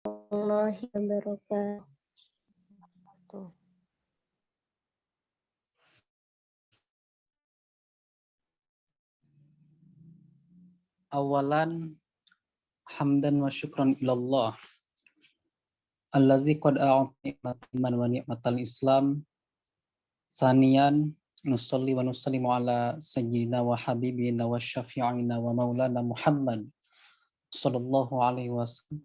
warahmatullahi wabarakatuh. Awalan hamdan wa syukran ilallah allazi qad a'ata ni'matal iman wa ni'matal islam. Saniyan nusalli wa nusallimu ala sayyidina wa habibina wa syafi'ina wa maulana Muhammad sallallahu alaihi wasallam.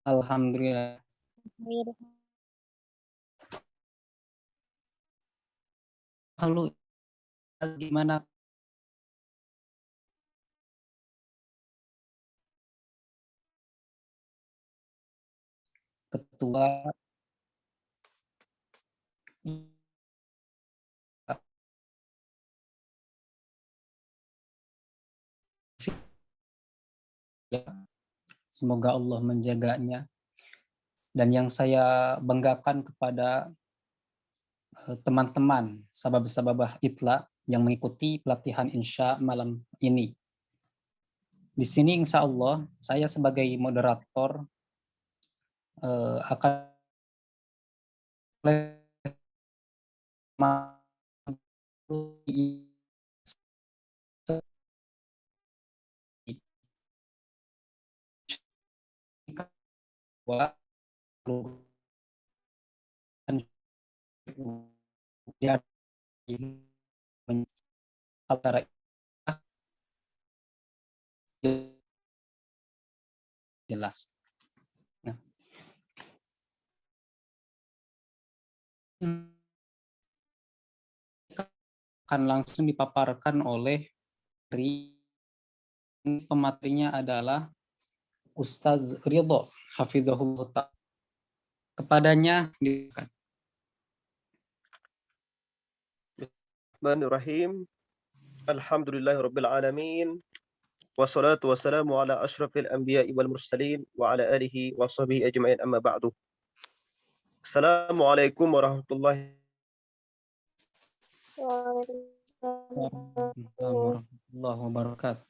Alhamdulillah. Halo, gimana ketua? Semoga Allah menjaganya. Dan yang saya banggakan kepada teman-teman sababah-sababah Itla yang mengikuti pelatihan insya malam ini. Di sini insya Allah saya sebagai moderator akan jelas. Nah, akan langsung dipaparkan oleh pematerinya adalah Ustaz Ridho Hafizahullah Ta'ala. Kepadanya diberikan. Bismillahirrahmanirrahim. Alhamdulillahirabbil alamin. Wassalatu wassalamu ala asyrafil anbiya'i wal mursalin wa ala alihi wa sahbihi ajma'in amma ba'du. Assalamualaikum warahmatullahi Warahmatullahi wabarakatuh.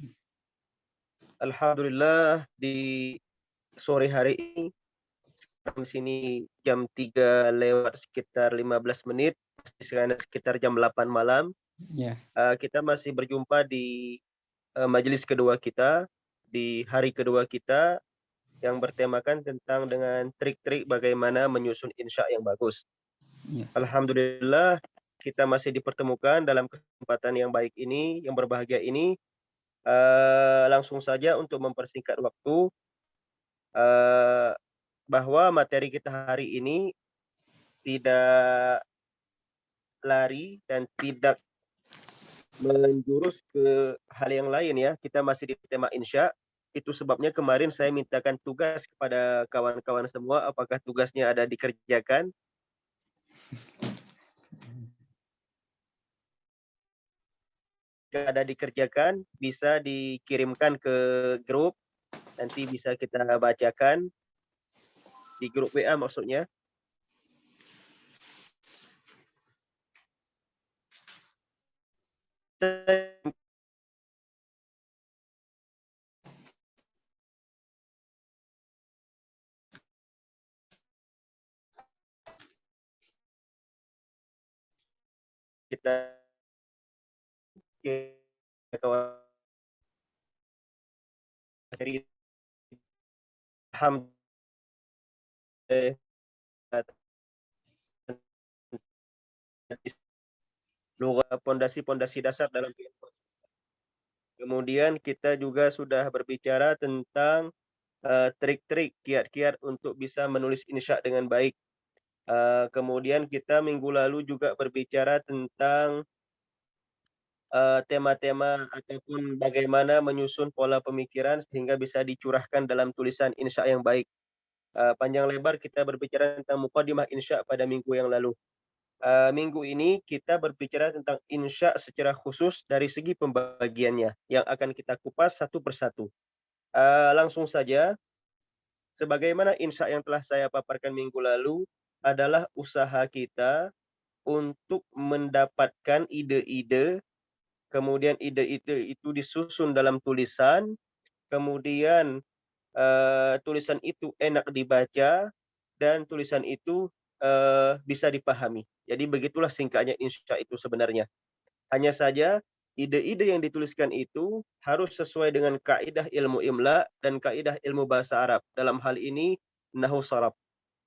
Alhamdulillah di sore hari ini di sini jam 3 lewat sekitar 15 menit, sekitar jam 8 malam. Ya. Kita masih berjumpa di majelis kedua kita, di hari kedua kita yang bertemakan tentang dengan trik-trik bagaimana menyusun insya yang bagus. Ya. Alhamdulillah kita masih dipertemukan dalam kesempatan yang baik ini, yang berbahagia ini. Langsung saja untuk mempersingkat waktu, bahwa materi kita hari ini tidak lari dan tidak menjurus ke hal yang lain ya. Kita masih di tema insya. Itu sebabnya kemarin saya mintakan tugas kepada kawan-kawan semua, apakah tugasnya ada dikerjakan. Jika ada dikerjakan, bisa dikirimkan ke grup, nanti bisa kita bacakan di grup WA maksudnya. Kita pondasi-pondasi dasar dalam kehidupan. Kemudian kita juga sudah berbicara tentang trik-trik, kiat-kiat untuk bisa menulis insya dengan baik. Kemudian kita minggu lalu juga berbicara tentang tema-tema ataupun bagaimana menyusun pola pemikiran sehingga bisa dicurahkan dalam tulisan insya yang baik. Panjang lebar kita berbicara tentang mukadimah insya pada minggu yang lalu. Minggu ini kita berbicara tentang insya secara khusus dari segi pembagiannya yang akan kita kupas satu persatu. Langsung saja sebagaimana insya yang telah saya paparkan minggu lalu, adalah usaha kita untuk mendapatkan ide-ide, kemudian ide-ide itu disusun dalam tulisan, kemudian tulisan itu enak dibaca, dan tulisan itu bisa dipahami. Jadi begitulah singkatnya insya itu sebenarnya. Hanya saja ide-ide yang dituliskan itu harus sesuai dengan kaidah ilmu imla dan kaidah ilmu bahasa Arab. Dalam hal ini nahwu sharaf.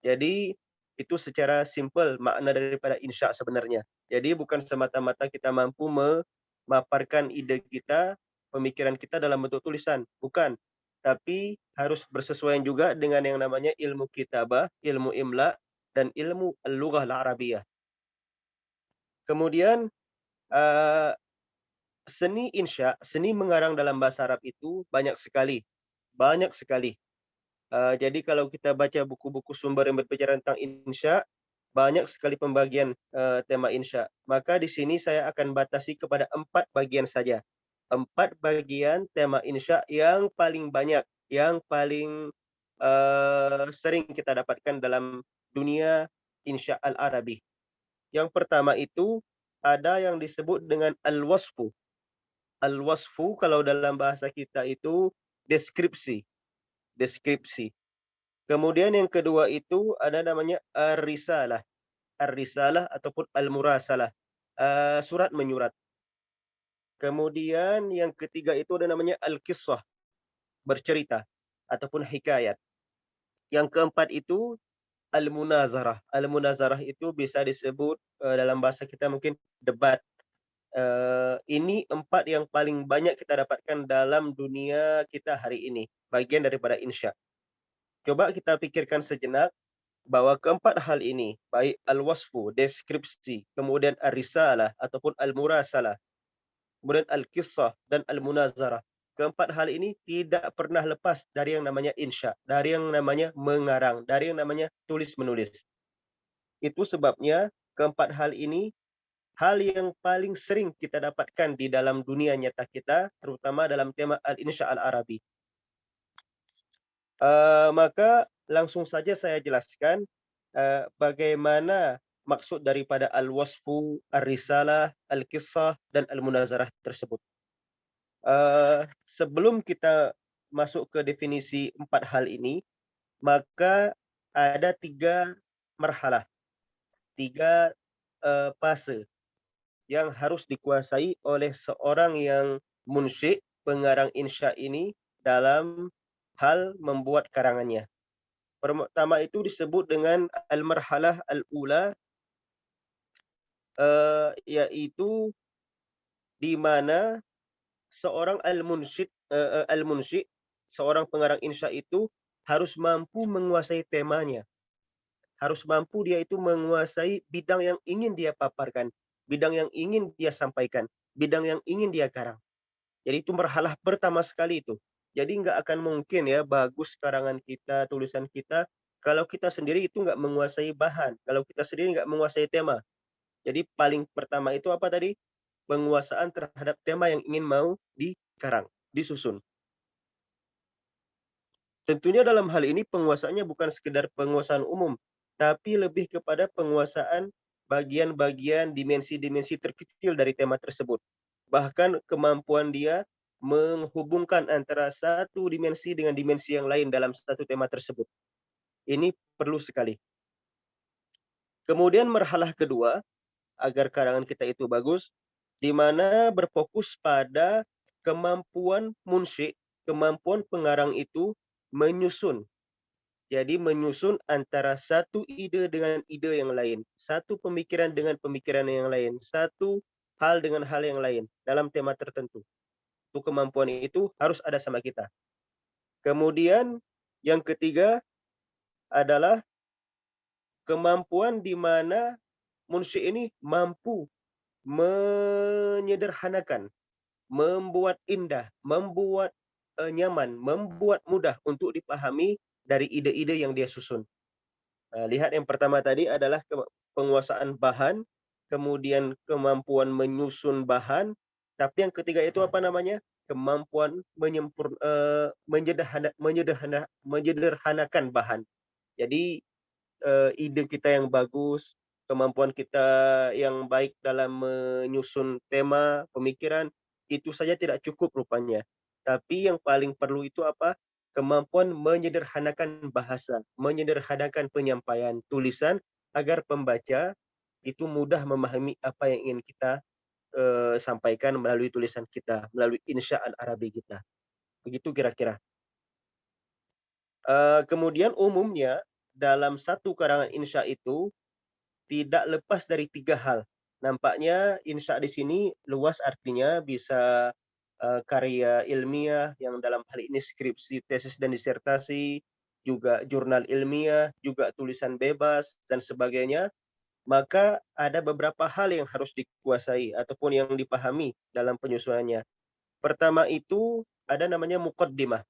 Jadi itu secara simpel makna daripada insya sebenarnya. Jadi bukan semata-mata kita mampu memaparkan ide kita, pemikiran kita dalam bentuk tulisan, bukan. Tapi harus bersesuaian juga dengan yang namanya ilmu kitabah, ilmu imla, dan ilmu al-lughah al-arabiyah. Kemudian seni insya, seni mengarang dalam bahasa Arab itu banyak sekali. Banyak sekali. Jadi kalau kita baca buku-buku sumber yang berbicara tentang insya, banyak sekali pembagian tema insya. Maka di sini saya akan batasi kepada 4 bagian saja. 4 bagian tema insya yang paling banyak, yang paling sering kita dapatkan dalam dunia insya al-Arabi. Yang pertama itu ada yang disebut dengan al-wasfu. Al-wasfu kalau dalam bahasa kita itu deskripsi. Deskripsi. Kemudian yang kedua itu ada namanya ar-risalah. Ar-risalah ataupun al-murasalah. Surat menyurat. Kemudian yang ketiga itu ada namanya al-qissah. Bercerita ataupun hikayat. Yang keempat itu al-munazarah. Al-munazarah itu bisa disebut dalam bahasa kita mungkin debat. Ini 4 yang paling banyak kita dapatkan dalam dunia kita hari ini. Bagian daripada insya. Coba kita pikirkan sejenak bahwa keempat hal ini, baik al-wasfu, deskripsi, kemudian ar-risalah ataupun al-murasalah, kemudian al-qissah dan al-munazarah. Keempat hal ini tidak pernah lepas dari yang namanya insya, dari yang namanya mengarang, dari yang namanya tulis-menulis. Itu sebabnya keempat hal ini hal yang paling sering kita dapatkan di dalam dunia nyata kita, terutama dalam tema al-insya al-Arabi. Maka langsung saja saya jelaskan bagaimana maksud daripada al-wasfu, ar-risalah, al-qissah, dan al-munazarah tersebut. Sebelum kita masuk ke definisi 4 hal ini, maka ada 3 marhalah, 3 fase yang harus dikuasai oleh seorang yang munsyi, pengarang insya ini dalam hal membuat karangannya. Pertama itu disebut dengan al-marhalah al-ula, yaitu di mana seorang al-munsyi, seorang pengarang insya itu harus mampu menguasai temanya. Harus mampu dia itu menguasai bidang yang ingin dia paparkan, bidang yang ingin dia sampaikan, bidang yang ingin dia karang. Jadi itu marhalah pertama sekali itu. Jadi nggak akan mungkin ya bagus karangan kita, tulisan kita, kalau kita sendiri itu nggak menguasai bahan, kalau kita sendiri nggak menguasai tema. Jadi paling pertama itu apa tadi? Penguasaan terhadap tema yang ingin mau dikarang, disusun. Tentunya dalam hal ini penguasaannya bukan sekedar penguasaan umum, tapi lebih kepada penguasaan bagian-bagian dimensi-dimensi terkecil dari tema tersebut. Bahkan kemampuan dia menghubungkan antara satu dimensi dengan dimensi yang lain dalam satu tema tersebut. Ini perlu sekali. Kemudian marhalah kedua, agar karangan kita itu bagus, di mana berfokus pada kemampuan munsyi, kemampuan pengarang itu menyusun. Jadi menyusun antara satu ide dengan ide yang lain, satu pemikiran dengan pemikiran yang lain, satu hal dengan hal yang lain dalam tema tertentu. Itu kemampuan itu harus ada sama kita. Kemudian yang ketiga adalah kemampuan di mana munsyi ini mampu menyederhanakan, membuat indah, membuat nyaman, membuat mudah untuk dipahami dari ide-ide yang dia susun. Lihat yang pertama tadi adalah penguasaan bahan, kemudian kemampuan menyusun bahan, tapi yang ketiga itu apa namanya? kemampuan menyederhanakan bahan. Jadi ide kita yang bagus, kemampuan kita yang baik dalam menyusun tema, pemikiran, itu saja tidak cukup rupanya. Tapi yang paling perlu itu apa? Kemampuan menyederhanakan bahasa, menyederhanakan penyampaian tulisan agar pembaca itu mudah memahami apa yang ingin kita sampaikan melalui tulisan kita, melalui insya al-Arabi kita. Begitu kira-kira. Kemudian umumnya dalam satu karangan insya itu tidak lepas dari 3 hal. Nampaknya insya di sini luas artinya, bisa karya ilmiah yang dalam hal ini skripsi, tesis dan disertasi, juga jurnal ilmiah, juga tulisan bebas dan sebagainya. Maka ada beberapa hal yang harus dikuasai ataupun yang dipahami dalam penyusunannya. Pertama itu ada namanya muqaddimah.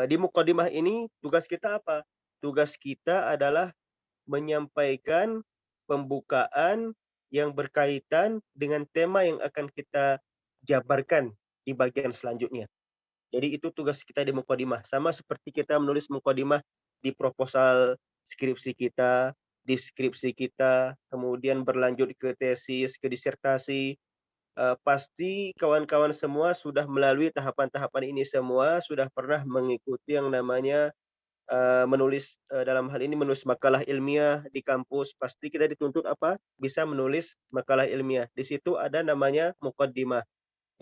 Di muqaddimah ini tugas kita apa? Tugas kita adalah menyampaikan pembukaan yang berkaitan dengan tema yang akan kita jabarkan di bagian selanjutnya. Jadi itu tugas kita di muqaddimah. Sama seperti kita menulis muqaddimah di proposal skripsi kita, di skripsi kita, kemudian berlanjut ke tesis, ke disertasi. Pasti kawan-kawan semua sudah melalui tahapan-tahapan ini semua, sudah pernah mengikuti yang namanya menulis, dalam hal ini menulis makalah ilmiah di kampus. Pasti kita dituntut apa? Bisa menulis makalah ilmiah. Di situ ada namanya muqaddimah.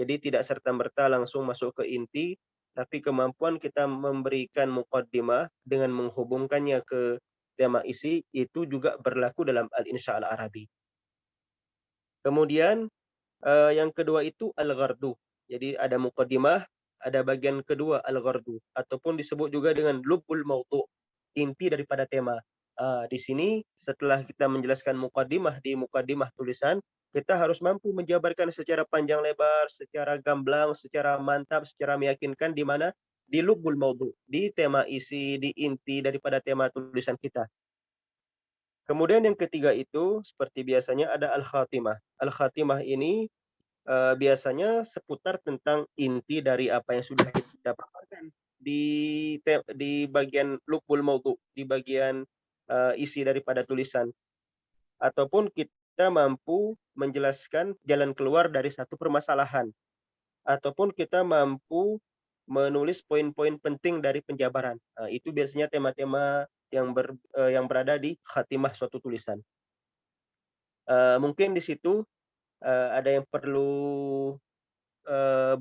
Jadi tidak serta-merta langsung masuk ke inti, tapi kemampuan kita memberikan muqaddimah dengan menghubungkannya ke tema isi, itu juga berlaku dalam al-insya al-Arabi. Kemudian yang kedua itu al-ghardu. Jadi ada muqaddimah, ada bagian kedua al-ghardu, ataupun disebut juga dengan lubbul mawdu', inti daripada tema. Di sini setelah kita menjelaskan muqaddimah di muqaddimah tulisan, kita harus mampu menjabarkan secara panjang lebar, secara gamblang, secara mantap, secara meyakinkan di mana? Di lubbul mawdu', di tema isi, di inti daripada tema tulisan kita. Kemudian yang ketiga itu seperti biasanya ada al-khatimah. Al-khatimah ini biasanya seputar tentang inti dari apa yang sudah kita paparkan di bagian lubbul mawdu', di bagian isi daripada tulisan. Ataupun kita mampu menjelaskan jalan keluar dari satu permasalahan. Ataupun kita mampu menulis poin-poin penting dari penjabaran. Itu biasanya tema-tema yang berada di khatimah suatu tulisan. Mungkin di situ ada yang perlu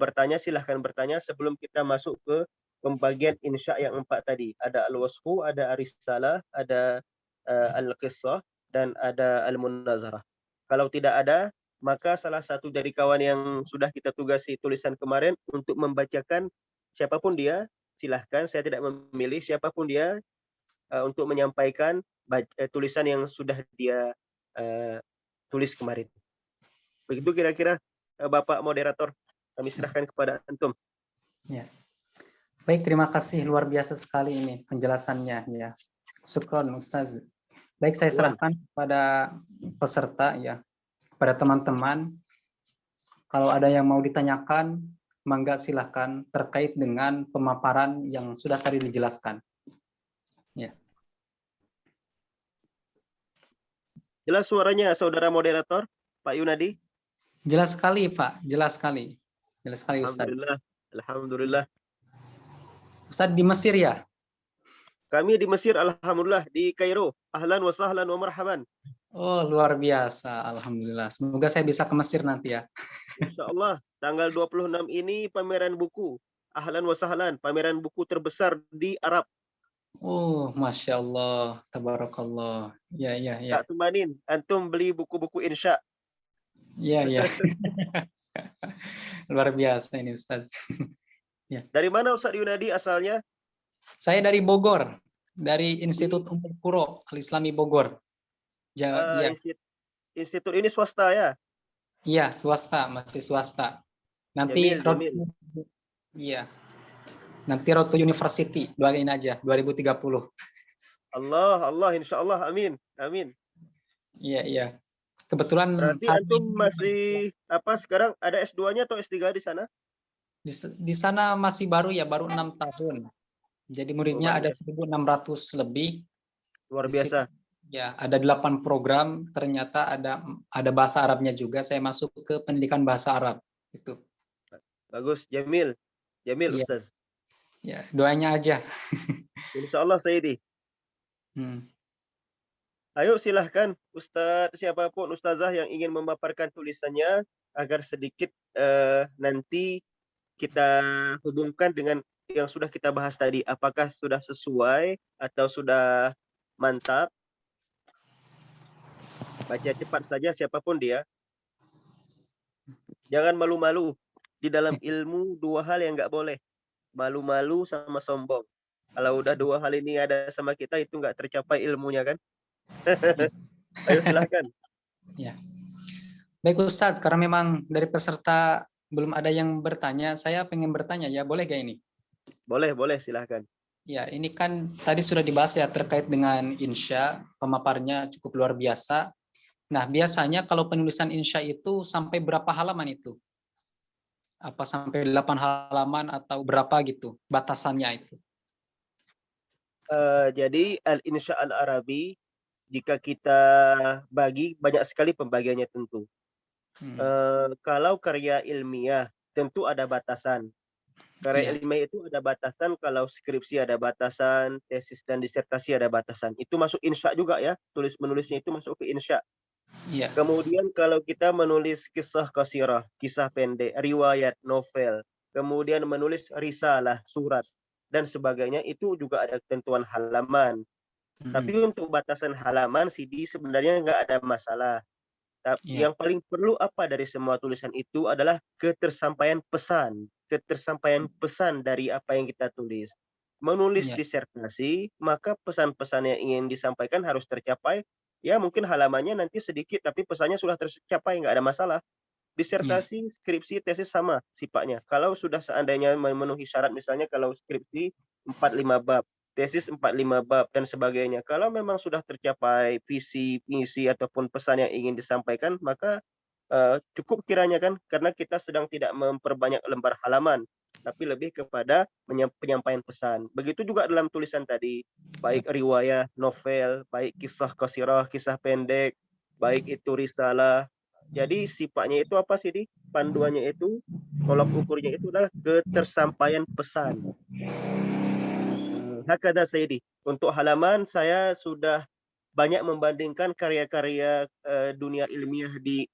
bertanya, silahkan bertanya sebelum kita masuk ke pembagian insya yang 4 tadi. Ada al-wasfu, ada ar-risalah, ada al-qissah, dan ada al-munazarah. Kalau tidak ada, maka salah satu dari kawan yang sudah kita tugasi tulisan kemarin untuk membacakan, siapapun dia, silahkan, saya tidak memilih siapapun dia, untuk menyampaikan tulisan yang sudah dia tulis kemarin. Begitu kira-kira Bapak moderator, kami serahkan kepada antum. Ya. Baik, terima kasih, luar biasa sekali ini penjelasannya ya. Syukron Ustaz. Baik, saya serahkan kepada peserta ya, kepada teman-teman. Kalau ada yang mau ditanyakan, mangga silahkan terkait dengan pemaparan yang sudah tadi dijelaskan. Ya. Jelas suaranya saudara moderator, Pak Yunadi? Jelas sekali Pak, jelas sekali. Jelas sekali Ustaz. Alhamdulillah. Alhamdulillah. Ustaz di Mesir ya? Kami di Mesir, alhamdulillah, di Kairo. Ahlan wa sahlan wa marhaban. Oh, luar biasa. Alhamdulillah. Semoga saya bisa ke Mesir nanti ya. Insyaallah, tanggal 26 ini pameran buku. Ahlan wa sahlan, pameran buku terbesar di Arab. Oh, Masya Allah. Tabarakallah. Ya, ya, ya. Tak temanin, antum beli buku-buku insya. Ya, ya. Luar biasa ini Ustaz. Ya. Dari mana Ustaz Yunadi asalnya? Saya dari Bogor, dari Institut Ummul Qura Al-Islami Bogor. Ya. Institut ini swasta ya? Iya, swasta, masih swasta. Nanti Jamil. Iya. Nanti Road to University, doain aja 2030. Allah, insyaallah, amin. Amin. Iya, iya. Kebetulan berarti antum masih apa sekarang, ada S2-nya atau S3 di sana? Di sana masih baru ya, baru 6 tahun. Jadi muridnya baru ada ya. 1.600 lebih. Luar Di situ, biasa. ya, ada 8 program. Ternyata ada bahasa Arabnya juga. Saya masuk ke pendidikan bahasa Arab. Itu. Bagus, Jamil. Jamil, Iya, Ustaz. ya, doanya aja. Insya Allah, Sayyidi. Hmm. Ayo silahkan Ustaz, siapapun Ustazah yang ingin memaparkan tulisannya agar sedikit nanti kita hubungkan dengan yang sudah kita bahas tadi. Apakah sudah sesuai atau sudah mantap? Baca cepat saja siapapun dia. Jangan malu-malu. Di dalam ilmu 2 hal yang nggak boleh. Malu-malu sama sombong. Kalau udah 2 hal ini ada sama kita, itu nggak tercapai ilmunya kan? Ayo silahkan. Ya. Baik Ustadz, karena memang dari peserta belum ada yang bertanya, saya pengen bertanya ya, boleh gak ini? Boleh, boleh, silahkan. Ya, ini kan tadi sudah dibahas ya terkait dengan insya, pemaparnya cukup luar biasa. Nah, biasanya kalau penulisan insya itu sampai berapa halaman itu? Apa sampai 8 halaman atau berapa gitu batasannya itu? Jadi al-insya al-arabi, jika kita bagi, banyak sekali pembagiannya tentu. Kalau karya ilmiah, tentu ada batasan. Karya Iya, ilmiah itu ada batasan, kalau skripsi ada batasan, tesis dan disertasi ada batasan. Itu masuk insya juga ya, tulis-menulisnya itu masuk ke insya. iya, Kemudian kalau kita menulis kisah qasirah, kisah pendek, riwayat, novel, kemudian menulis risalah, surat, dan sebagainya, itu juga ada ketentuan halaman. Tapi untuk batasan halaman CD sebenarnya nggak ada masalah. iya, Yang paling perlu apa dari semua tulisan itu adalah ketersampaian pesan. Ketersampaian pesan dari apa yang kita tulis. Menulis iya, disertasi, maka pesan-pesan yang ingin disampaikan harus tercapai. Ya mungkin halamannya nanti sedikit, tapi pesannya sudah tercapai, nggak ada masalah. iya, Disertasi, skripsi, tesis sama sifatnya. Kalau sudah seandainya memenuhi syarat, misalnya kalau skripsi 4-5 bab, tesis 4-5 bab, dan sebagainya. Kalau memang sudah tercapai visi, misi, ataupun pesan yang ingin disampaikan, maka cukup kiranya kan, karena kita sedang tidak memperbanyak lembar halaman, tapi lebih kepada penyampaian pesan. Begitu juga dalam tulisan tadi, iya. baik riwayat, novel, baik kisah qasirah, kisah pendek, baik itu risalah. Jadi sifatnya itu apa sih, panduannya itu, tolak ukurnya itu adalah ketersampaian pesan. Hakada Sayyidi. Untuk halaman saya sudah banyak membandingkan karya-karya dunia ilmiah di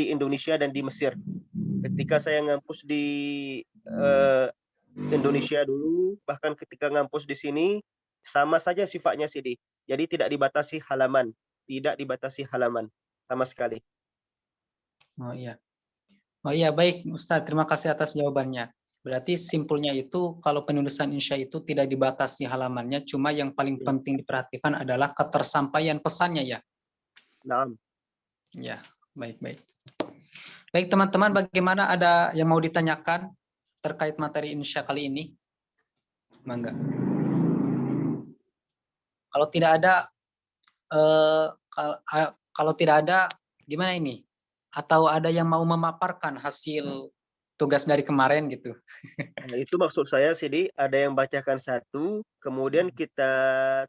Indonesia dan di Mesir. Ketika saya ngampus di eh, Indonesia dulu, bahkan ketika ngampus di sini, sama saja sifatnya Sidi. Jadi tidak dibatasi halaman, tidak dibatasi halaman sama sekali. Oh iya. Oh iya, baik Ustadz, terima kasih atas jawabannya. Berarti simpulnya itu kalau penulisan insya itu tidak dibatasi halamannya, cuma yang paling Ya. penting diperhatikan adalah ketersampaian pesannya ya. Nah, Ya, baik-baik. Baik teman-teman, bagaimana, ada yang mau ditanyakan terkait materi insya kali ini? Mangga. Kalau tidak ada, kalau tidak ada, gimana ini? Atau ada yang mau memaparkan hasil tugas dari kemarin gitu? itu maksud saya Sidi, ada yang bacakan satu, kemudian kita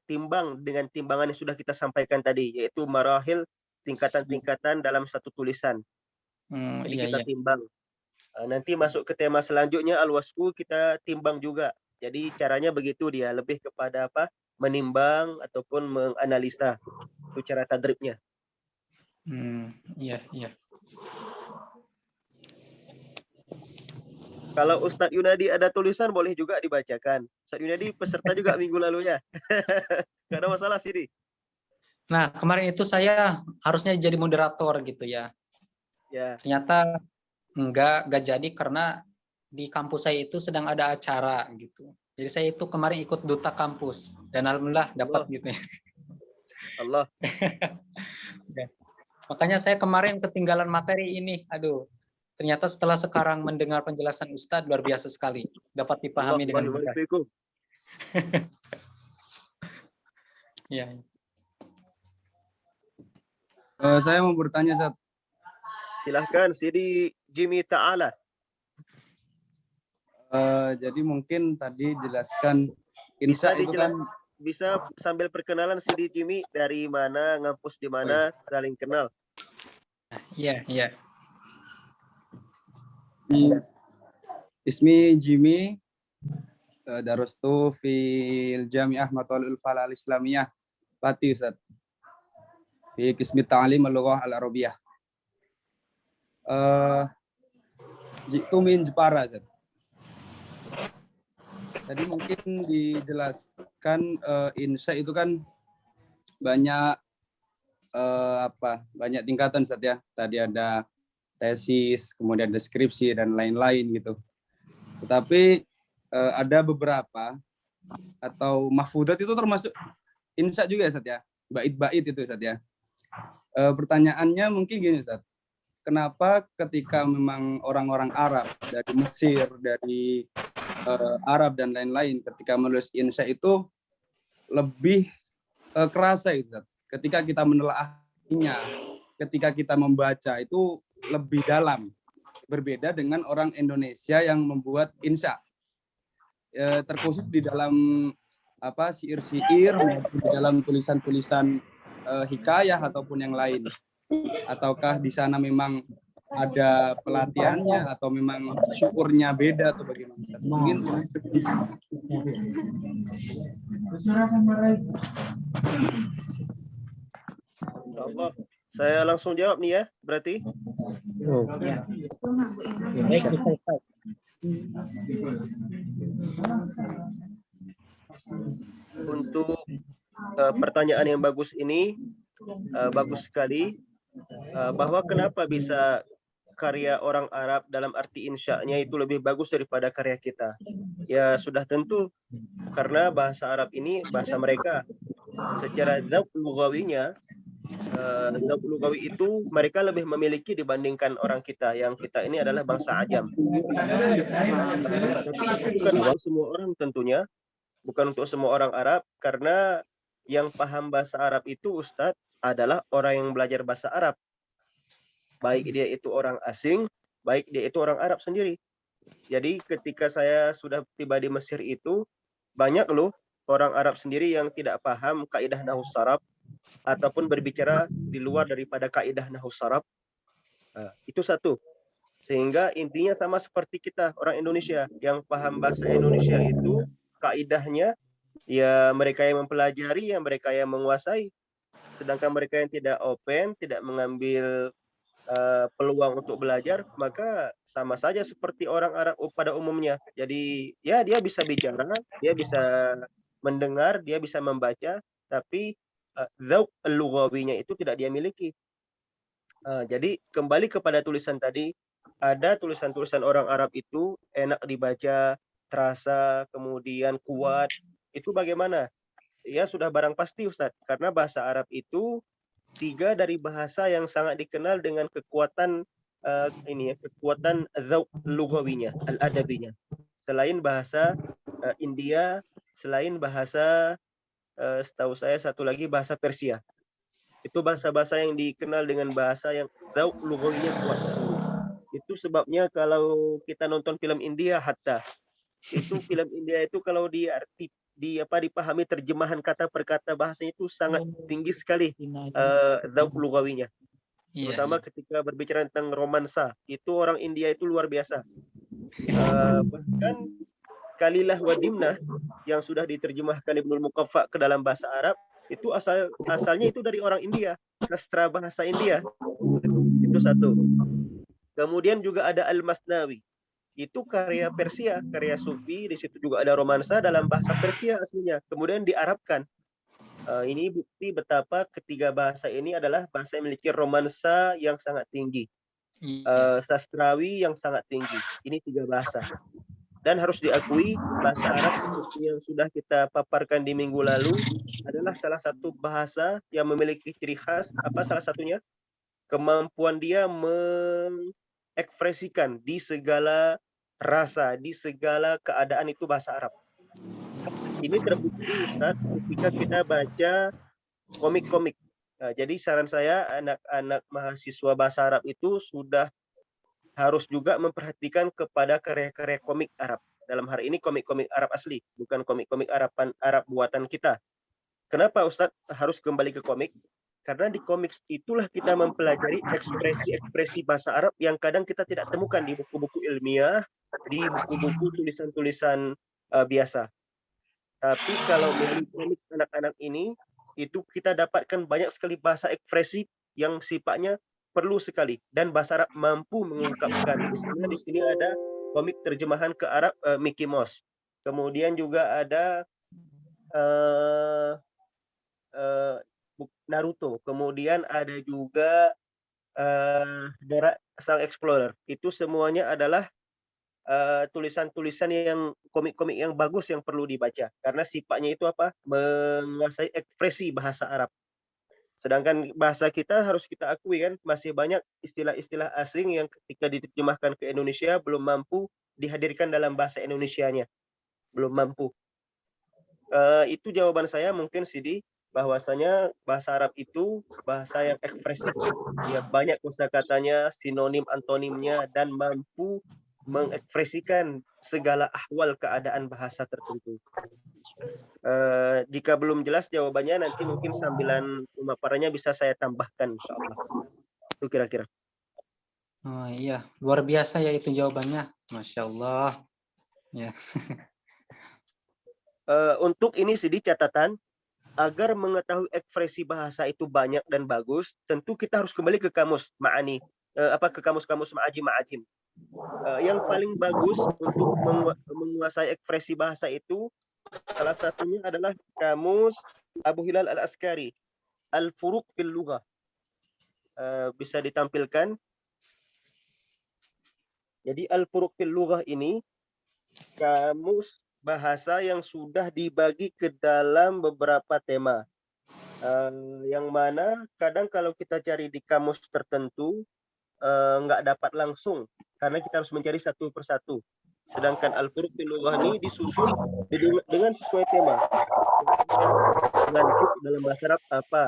timbang dengan timbangan yang sudah kita sampaikan tadi, yaitu marahil, tingkatan-tingkatan dalam satu tulisan. Jadi Iya, kita iya. timbang. Nanti masuk ke tema selanjutnya al-wasfu, kita timbang juga. Jadi caranya begitu, dia lebih kepada apa? Menimbang ataupun menganalisa. Itu cara tadribnya. Iya, iya. Kalau Ustadz Yunadi ada tulisan boleh juga dibacakan. Ustadz Yunadi peserta juga minggu lalunya. Gak ada masalah sini. Nah, kemarin itu saya harusnya jadi moderator gitu ya. Ya. Ternyata enggak jadi karena di kampus saya itu sedang ada acara gitu. Jadi saya itu kemarin ikut duta kampus dan alhamdulillah dapat Allah. gitu ya. Allah. Makanya saya kemarin ketinggalan materi ini. Aduh, ternyata setelah sekarang mendengar penjelasan Ustadz luar biasa sekali. Dapat Allah. dipahami dengan mudah. Ya. Saya mau bertanya, Ustaz. Silahkan Sidi Jimmy Ta'ala. Jadi mungkin tadi jelaskan insya itu kan Bisa sambil perkenalan Sidi Jimmy, dari mana, ngampus di mana, saling kenal. Iya, iya. Ismi Jimmy, darustu fil Jami'ah Mathalul Falal Islamiyah Pati Ustaz. Fi Qismi Ta'lim Al-Lughah Al-Arabiyah. Jitu min Jepara Ustaz. Tadi mungkin dijelaskan insya itu kan banyak banyak tingkatan Ustaz ya. Tadi ada tesis, kemudian deskripsi dan lain-lain gitu. Tetapi ada beberapa atau mahfudat itu termasuk insya juga Ustaz ya. Bait-bait itu Ustaz ya. Pertanyaannya mungkin gini Ustaz. Kenapa ketika memang orang-orang Arab dari Mesir, dari Arab dan lain-lain ketika menulis insya itu lebih kerasa itu ketika kita menelaahnya, ketika kita membaca itu lebih dalam, berbeda dengan orang Indonesia yang membuat insya terkhusus di dalam syair-syair maupun di dalam tulisan-tulisan hikayah ataupun yang lain. Ataukah di sana memang ada pelatihannya atau memang syukurnya beda atau bagaimana? Mungkin Allah. Saya langsung jawab nih ya, berarti. Untuk pertanyaan yang bagus ini, bagus sekali, bahwa kenapa bisa karya orang Arab dalam arti insya-nya itu lebih bagus daripada karya kita. Ya sudah tentu karena bahasa Arab ini bahasa mereka. Secara dzauq lugawinya, dzauq lugawi itu mereka lebih memiliki dibandingkan orang kita, yang kita ini adalah bangsa ajam. Tapi itu bukan untuk semua orang tentunya, bukan untuk semua orang Arab, karena yang paham bahasa Arab itu Ustadz adalah orang yang belajar bahasa Arab. Baik dia itu orang asing, baik dia itu orang Arab sendiri. Jadi ketika saya sudah tiba di Mesir itu, banyak loh orang Arab sendiri yang tidak paham kaidah nahwu saraf ataupun berbicara di luar daripada kaidah nahwu saraf. Itu satu. Sehingga intinya sama seperti kita orang Indonesia yang paham bahasa Indonesia itu kaidahnya ya mereka yang mempelajari, yang mereka yang menguasai. Sedangkan mereka yang tidak open, tidak mengambil peluang untuk belajar, maka sama saja seperti orang Arab pada umumnya. Jadi ya dia bisa bicara, dia bisa mendengar, dia bisa membaca, tapi dzauq lughawinya itu tidak dia miliki. Jadi kembali kepada tulisan tadi, ada tulisan-tulisan orang Arab itu enak dibaca, terasa, kemudian kuat. Itu bagaimana? Ya sudah barang pasti Ustadz, karena bahasa Arab itu 3 dari bahasa yang sangat dikenal dengan kekuatan kekuatan dzauq lughawinya, al-adabinya. Selain bahasa India, selain bahasa setahu saya satu lagi bahasa Persia. Itu bahasa-bahasa yang dikenal dengan bahasa yang dzauq lughawinya kuat. Itu sebabnya kalau kita nonton film India Hatta, itu film India itu kalau dipahami terjemahan kata per kata bahasanya itu sangat tinggi sekali dzauq lugawinya. Terutama ketika berbicara tentang romansa, itu orang India itu luar biasa. Bahkan Kalilah wa Dimnah yang sudah diterjemahkan Ibnul Muqaffa ke dalam bahasa Arab, itu asalnya itu dari orang India, sastra bahasa India. Itu satu. Kemudian juga ada Al-Masnawi. Itu karya Persia, karya Sufi, di situ juga ada romansa dalam bahasa Persia aslinya, kemudian diarabkan. Ini bukti betapa ketiga bahasa ini adalah bahasa yang memiliki romansa yang sangat tinggi, sastrawi yang sangat tinggi. Ini 3 bahasa. Dan harus diakui bahasa Arab seperti yang sudah kita paparkan di minggu lalu adalah salah satu bahasa yang memiliki ciri khas, salah satunya? Kemampuan dia mengekspresikan di segala rasa, di segala keadaan itu bahasa Arab. Ini terbukti Ustaz ketika kita baca komik-komik. Jadi saran saya anak-anak mahasiswa bahasa Arab itu sudah harus juga memperhatikan kepada karya-karya komik Arab. Dalam hari ini komik-komik Arab asli, bukan komik-komik Arab buatan kita. Kenapa Ustadz harus kembali ke komik? Karena di komik itulah kita mempelajari ekspresi-ekspresi bahasa Arab yang kadang kita tidak temukan di buku-buku ilmiah, di buku-buku tulisan-tulisan biasa. Tapi kalau melalui komik anak-anak ini, itu kita dapatkan banyak sekali bahasa ekspresi yang sifatnya perlu sekali dan bahasa Arab mampu mengungkapkan. Misalnya di sini ada komik terjemahan ke Arab Mickey Mouse. Kemudian juga ada Naruto. Kemudian ada juga Dora Sang Explorer. Itu semuanya adalah tulisan-tulisan yang komik-komik yang bagus yang perlu dibaca karena sifatnya itu apa? Menguasai ekspresi bahasa Arab. Sedangkan bahasa kita harus kita akui kan masih banyak istilah-istilah asing yang ketika diterjemahkan ke Indonesia belum mampu dihadirkan dalam bahasa Indonesianya. Belum mampu. Itu jawaban saya mungkin Sidi, bahwasanya bahasa Arab itu bahasa yang ekspresif. Ya, banyak kosakatanya, sinonim antonimnya dan mampu mengekspresikan segala ahwal keadaan bahasa tertentu. Jika belum jelas jawabannya nanti mungkin sambilan pemaparannya bisa saya tambahkan insyaallah. Itu kira-kira. Oh iya, luar biasa ya itu jawabannya. Masya Allah. Ya. Untuk ini sedikit catatan, agar mengetahui ekspresi bahasa itu banyak dan bagus, tentu kita harus kembali ke kamus ma'ani, ke kamus-kamus ma'ajim. Yang paling bagus untuk menguasai ekspresi bahasa itu, salah satunya adalah kamus Abu Hilal Al-Askari, Al-Furuq fil Lughah. Bisa ditampilkan. Jadi Al-Furuq fil Lughah ini kamus bahasa yang sudah dibagi ke dalam beberapa tema. Yang mana kadang kalau kita cari di kamus tertentu nggak dapat langsung karena kita harus mencari satu persatu. Sedangkan Al-Furuq fil Lughah ini disusun dengan sesuai tema. Ngantuk dalam bahasa Arab apa?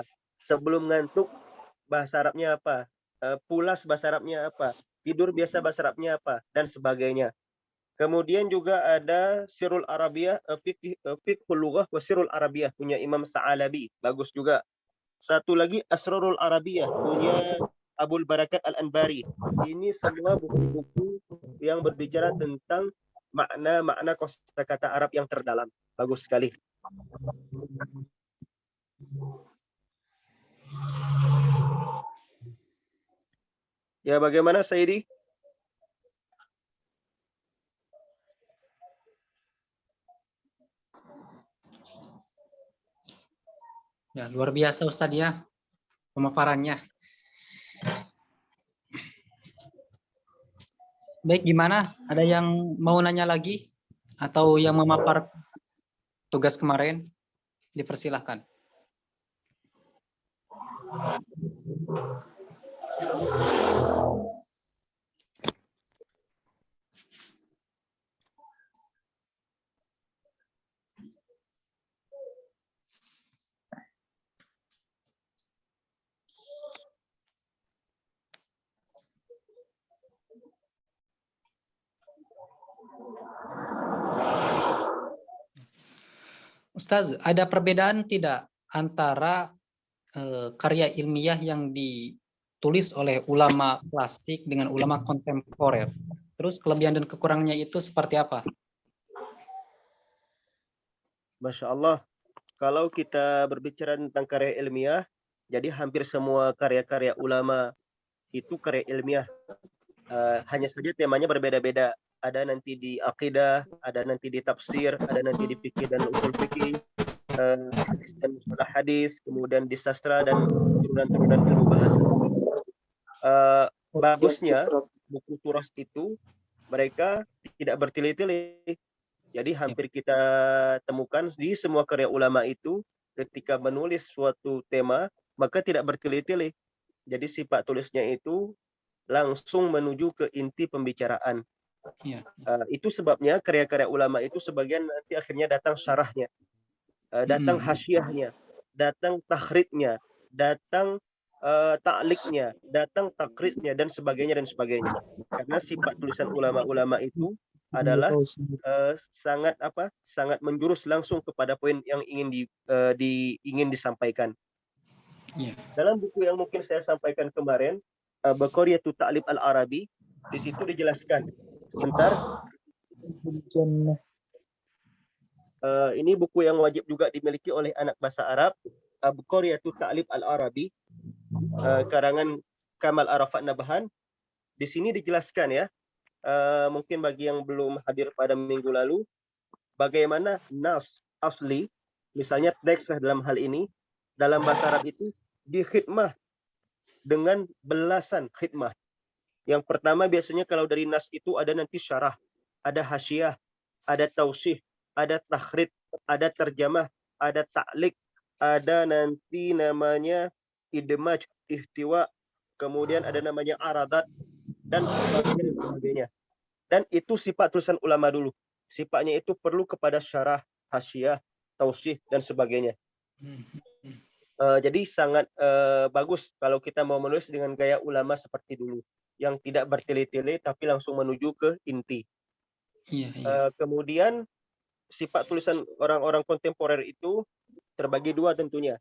Sebelum ngantuk bahasa Arabnya apa? Pulas bahasa Arabnya apa? Tidur biasa bahasa Arabnya apa? Dan sebagainya. Kemudian juga ada Sirul Arabiyah, Fiqhul Lughah wa Sirul Arabiyah punya Imam Sa'alabi, bagus juga. Satu lagi Asrarul Arabiyah punya Abul Barakat Al-Anbari. Ini semua buku-buku yang berbicara tentang makna-makna kosakata Arab yang terdalam. Bagus sekali. Ya, bagaimana Saidi? Ya, luar biasa Ustadz ya pemaparannya. Baik, gimana? Ada yang mau nanya lagi atau yang memapar tugas kemarin? Dipersilahkan. Ustaz, ada perbedaan tidak antara karya ilmiah yang ditulis oleh ulama klasik dengan ulama kontemporer? Terus kelebihan dan kekurangannya itu seperti apa? Masya Allah. Kalau kita berbicara tentang karya ilmiah, jadi hampir semua karya-karya ulama itu karya ilmiah. Hanya saja temanya berbeda-beda. Ada nanti di akidah, ada nanti di tafsir, ada nanti di fikih dan usul fikih, hadis dan mustalah hadis, kemudian di sastra dan turunan-turunan ilmu bahasa. Bagusnya buku turas itu mereka tidak bertele-tele. Jadi hampir kita temukan di semua karya ulama itu ketika menulis suatu tema maka tidak bertele-tele. Jadi sifat tulisnya itu langsung menuju ke inti pembicaraan. Ya. Itu sebabnya karya-karya ulama itu sebagian nanti akhirnya datang syarahnya, datang hasyiahnya, datang takhridnya, datang ta'liknya, datang takridnya dan sebagainya. Karena sifat tulisan ulama-ulama itu adalah sangat menjurus langsung kepada poin yang ingin disampaikan. Iya. Dalam buku yang mungkin saya sampaikan kemarin, Baqariyatu Ta'lib Al-Arabi, di situ dijelaskan. Sebentar. Ini buku yang wajib juga dimiliki oleh anak bahasa Arab, Baqariyatu Ta'lib Al-Arabi, karangan Kamal Arafat Nabhan. Di sini dijelaskan ya, mungkin bagi yang belum hadir pada minggu lalu, bagaimana nas asli, misalnya teks dalam hal ini, dalam bahasa Arab itu dikhidmah dengan belasan khidmah. Yang pertama biasanya kalau dari nas itu ada nanti syarah, ada hasyiah, ada tausih, ada takhrid, ada terjemah, ada ta'liq, ada nanti namanya idmaj, ihtiwa, kemudian ada namanya aradat, dan sebagainya. Dan itu sifat tulisan ulama dulu. Sifatnya itu perlu kepada syarah, hasyiah, tausih, dan sebagainya. Jadi sangat bagus kalau kita mau menulis dengan gaya ulama seperti dulu, yang tidak bertele-tele tapi langsung menuju ke inti. Iya. Kemudian sifat tulisan orang-orang kontemporer itu terbagi dua tentunya.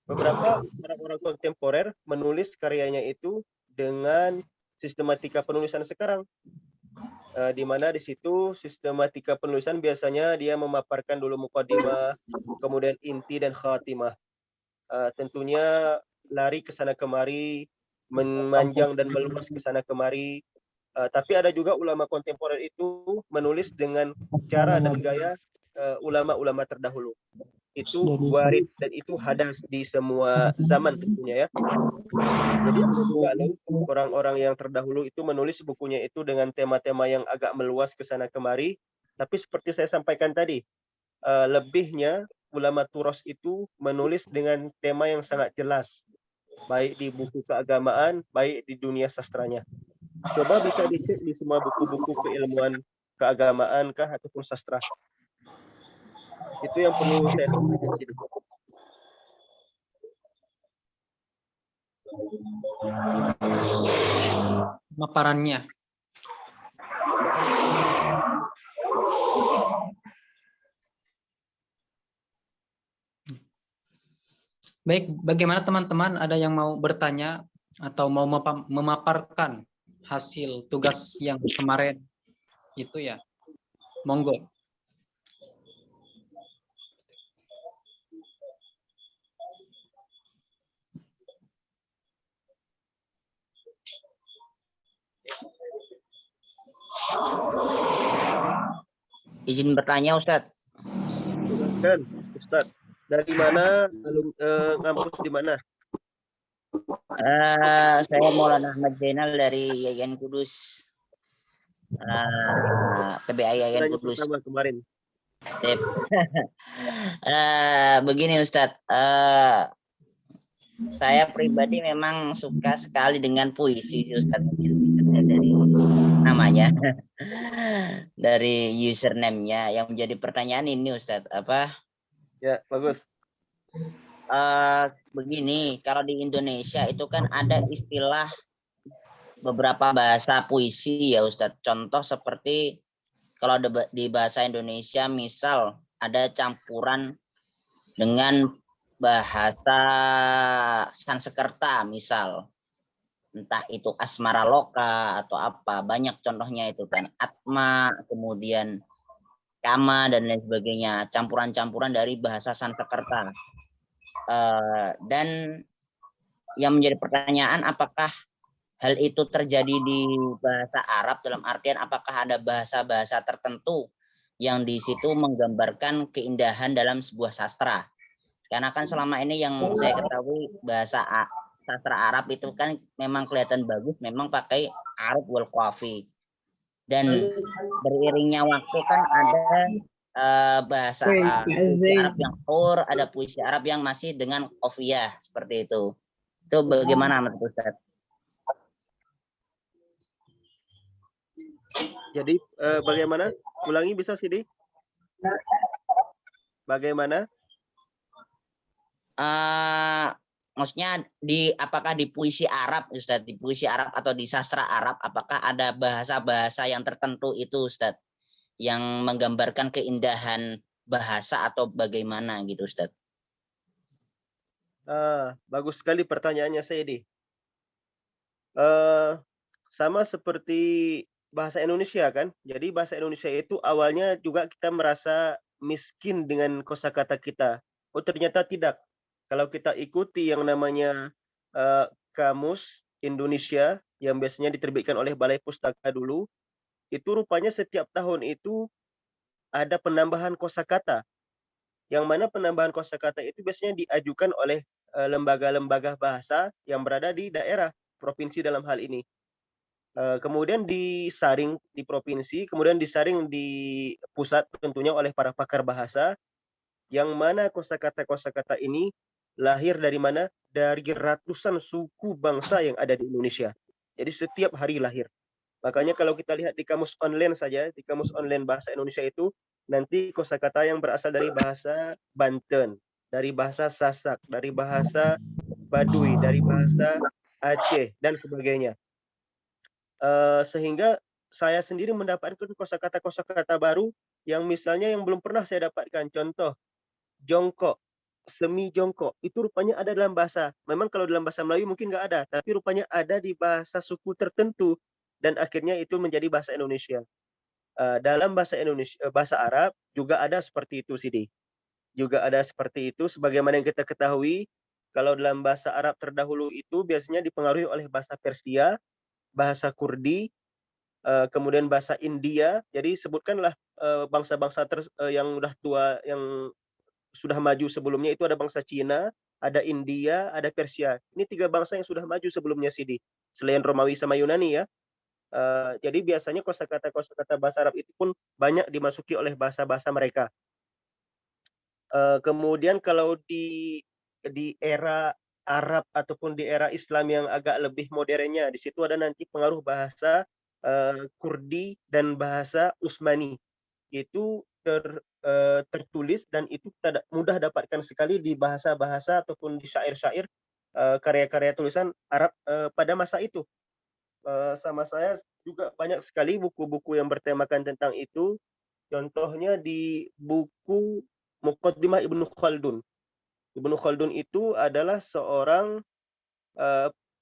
Beberapa orang-orang kontemporer menulis karyanya itu dengan sistematika penulisan sekarang, di mana di situ sistematika penulisan biasanya dia memaparkan dulu muqaddimah, kemudian inti dan khatimah. Tentunya lari ke sana kemari, memanjang dan meluas ke sana kemari. Tapi ada juga ulama kontemporer itu menulis dengan cara dan gaya ulama-ulama terdahulu. Itu warid dan itu hadas di semua zaman tentunya ya. Jadi ada juga orang-orang yang terdahulu itu menulis bukunya itu dengan tema-tema yang agak meluas ke sana kemari. Tapi seperti saya sampaikan tadi, lebihnya ulama turos itu menulis dengan tema yang sangat jelas, baik di buku keagamaan, baik di dunia sastranya. Coba bisa dicek di semua buku-buku keilmuan keagamaan kah ataupun sastra. Itu yang perlu saya sampaikan di sini. Pemaparannya. Baik, bagaimana teman-teman, ada yang mau bertanya atau mau memaparkan hasil tugas yang kemarin itu ya? Monggo. Izin bertanya, Ustadz. Silakan, Ustadz. Dari mana? Kampus di mana? Saya Maulana Ahmad Zainal dari Yayan Kudus. TBA Yayan Kudus. Pertama kemarin. Begini Ustadz, saya pribadi memang suka sekali dengan puisi sih Ustadz, dari namanya, dari username-nya. Yang menjadi pertanyaan ini Ustadz, apa? Ya, bagus. Begini, kalau di Indonesia itu kan ada istilah beberapa bahasa puisi ya Ustadz. Contoh seperti kalau di bahasa Indonesia misal ada campuran dengan bahasa Sanskerta misal. Entah itu asmara loka atau apa. Banyak contohnya itu kan. Atma, kemudian kama dan lain sebagainya, campuran-campuran dari bahasa Sanskerta. Dan yang menjadi pertanyaan, apakah hal itu terjadi di bahasa Arab, dalam artian apakah ada bahasa-bahasa tertentu yang di situ menggambarkan keindahan dalam sebuah sastra? Karena kan selama ini yang saya ketahui bahasa sastra Arab itu kan memang kelihatan bagus, memang pakai Arab wal qafi. Dan beriringnya waktu kan ada bahasa puisi Arab yang hur, ada puisi Arab yang masih dengan qafiyah seperti itu. Itu bagaimana menurut Ustaz? Jadi bagaimana? Ulangi bisa Sidi? Bagaimana? Maksudnya apakah di puisi Arab Ustaz, di puisi Arab atau di sastra Arab, apakah ada bahasa-bahasa yang tertentu itu Ustaz yang menggambarkan keindahan bahasa atau bagaimana gitu Ustaz? Bagus sekali pertanyaannya Saidi. Sama seperti bahasa Indonesia kan. Jadi bahasa Indonesia itu awalnya juga kita merasa miskin dengan kosakata kita. Oh ternyata tidak. Kalau kita ikuti yang namanya Kamus Indonesia yang biasanya diterbitkan oleh Balai Pustaka dulu, itu rupanya setiap tahun itu ada penambahan kosakata. Yang mana penambahan kosakata itu biasanya diajukan oleh lembaga-lembaga bahasa yang berada di daerah provinsi dalam hal ini. Kemudian disaring di provinsi, kemudian disaring di pusat tentunya oleh para pakar bahasa, yang mana kosakata-kosakata ini lahir dari mana? Dari ratusan suku bangsa yang ada di Indonesia. Jadi setiap hari lahir. Makanya kalau kita lihat di kamus online saja, di kamus online bahasa Indonesia itu, nanti kosakata yang berasal dari bahasa Banten, dari bahasa Sasak, dari bahasa Baduy, dari bahasa Aceh, dan sebagainya. Sehingga saya sendiri mendapatkan kosakata-kosakata baru yang misalnya yang belum pernah saya dapatkan. Contoh, jongkok, semi jongkok, itu rupanya ada dalam bahasa. Memang kalau dalam bahasa Melayu mungkin nggak ada, tapi rupanya ada di bahasa suku tertentu dan akhirnya itu menjadi bahasa Indonesia. Dalam bahasa Indonesia, bahasa Arab juga ada seperti itu, Sidi. Juga ada seperti itu. Sebagaimana yang kita ketahui, kalau dalam bahasa Arab terdahulu itu biasanya dipengaruhi oleh bahasa Persia, bahasa Kurdi, kemudian bahasa India. Jadi sebutkanlah bangsa-bangsa yang udah tua, yang sudah maju sebelumnya itu ada bangsa Cina, ada India, ada Persia. Ini 3 bangsa yang sudah maju sebelumnya Sidi. Selain Romawi sama Yunani ya. Jadi biasanya kosakata-kosakata bahasa Arab itu pun banyak dimasuki oleh bahasa-bahasa mereka. Kemudian kalau di era Arab ataupun di era Islam yang agak lebih modernnya, di situ ada nanti pengaruh bahasa Kurdi dan bahasa Utsmani. Itu tertulis dan itu kita mudah dapatkan sekali di bahasa-bahasa ataupun di syair-syair karya-karya tulisan Arab pada masa itu. Sama saya juga banyak sekali buku-buku yang bertemakan tentang itu. Contohnya di buku Muqaddimah Ibnu Khaldun. Ibnu Khaldun itu adalah seorang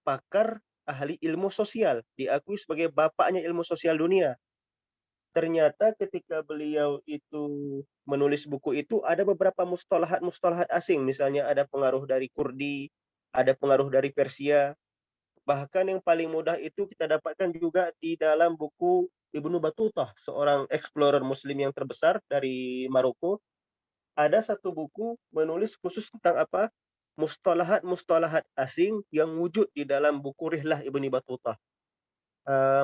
pakar ahli ilmu sosial, diakui sebagai bapaknya ilmu sosial dunia. Ternyata ketika beliau itu menulis buku itu ada beberapa mustalahat-mustalahat asing, misalnya ada pengaruh dari Kurdi, ada pengaruh dari Persia. Bahkan yang paling mudah itu kita dapatkan juga di dalam buku Ibnu Battuta, seorang explorer muslim yang terbesar dari Maroko. Ada satu buku menulis khusus tentang apa? Mustalahat-mustalahat asing yang wujud di dalam buku Rihlah Ibnu Battuta.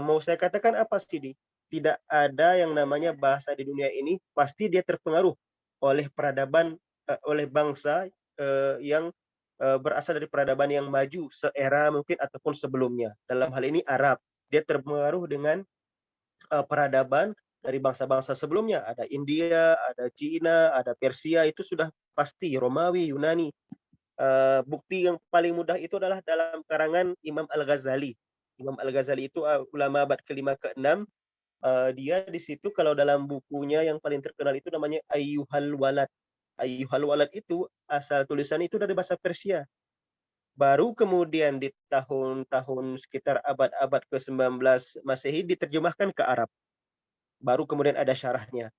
Mau saya katakan apa sih? Tidak ada yang namanya bahasa di dunia ini pasti dia terpengaruh oleh peradaban, oleh bangsa yang berasal dari peradaban yang maju seera mungkin ataupun sebelumnya. Dalam hal ini Arab, dia terpengaruh dengan peradaban dari bangsa-bangsa sebelumnya. Ada India, ada Cina, ada Persia, itu sudah pasti. Romawi, Yunani. Bukti yang paling mudah itu adalah dalam karangan Imam Al-Ghazali. Imam Al-Ghazali itu ulama abad ke-5 ke-6. Dia di situ kalau dalam bukunya yang paling terkenal itu namanya Ayyuhal Walad. Ayyuhal Walad itu asal tulisan itu dari bahasa Persia. Baru kemudian di tahun-tahun sekitar abad-abad ke-19 Masehi diterjemahkan ke Arab. Baru kemudian ada syarahnya.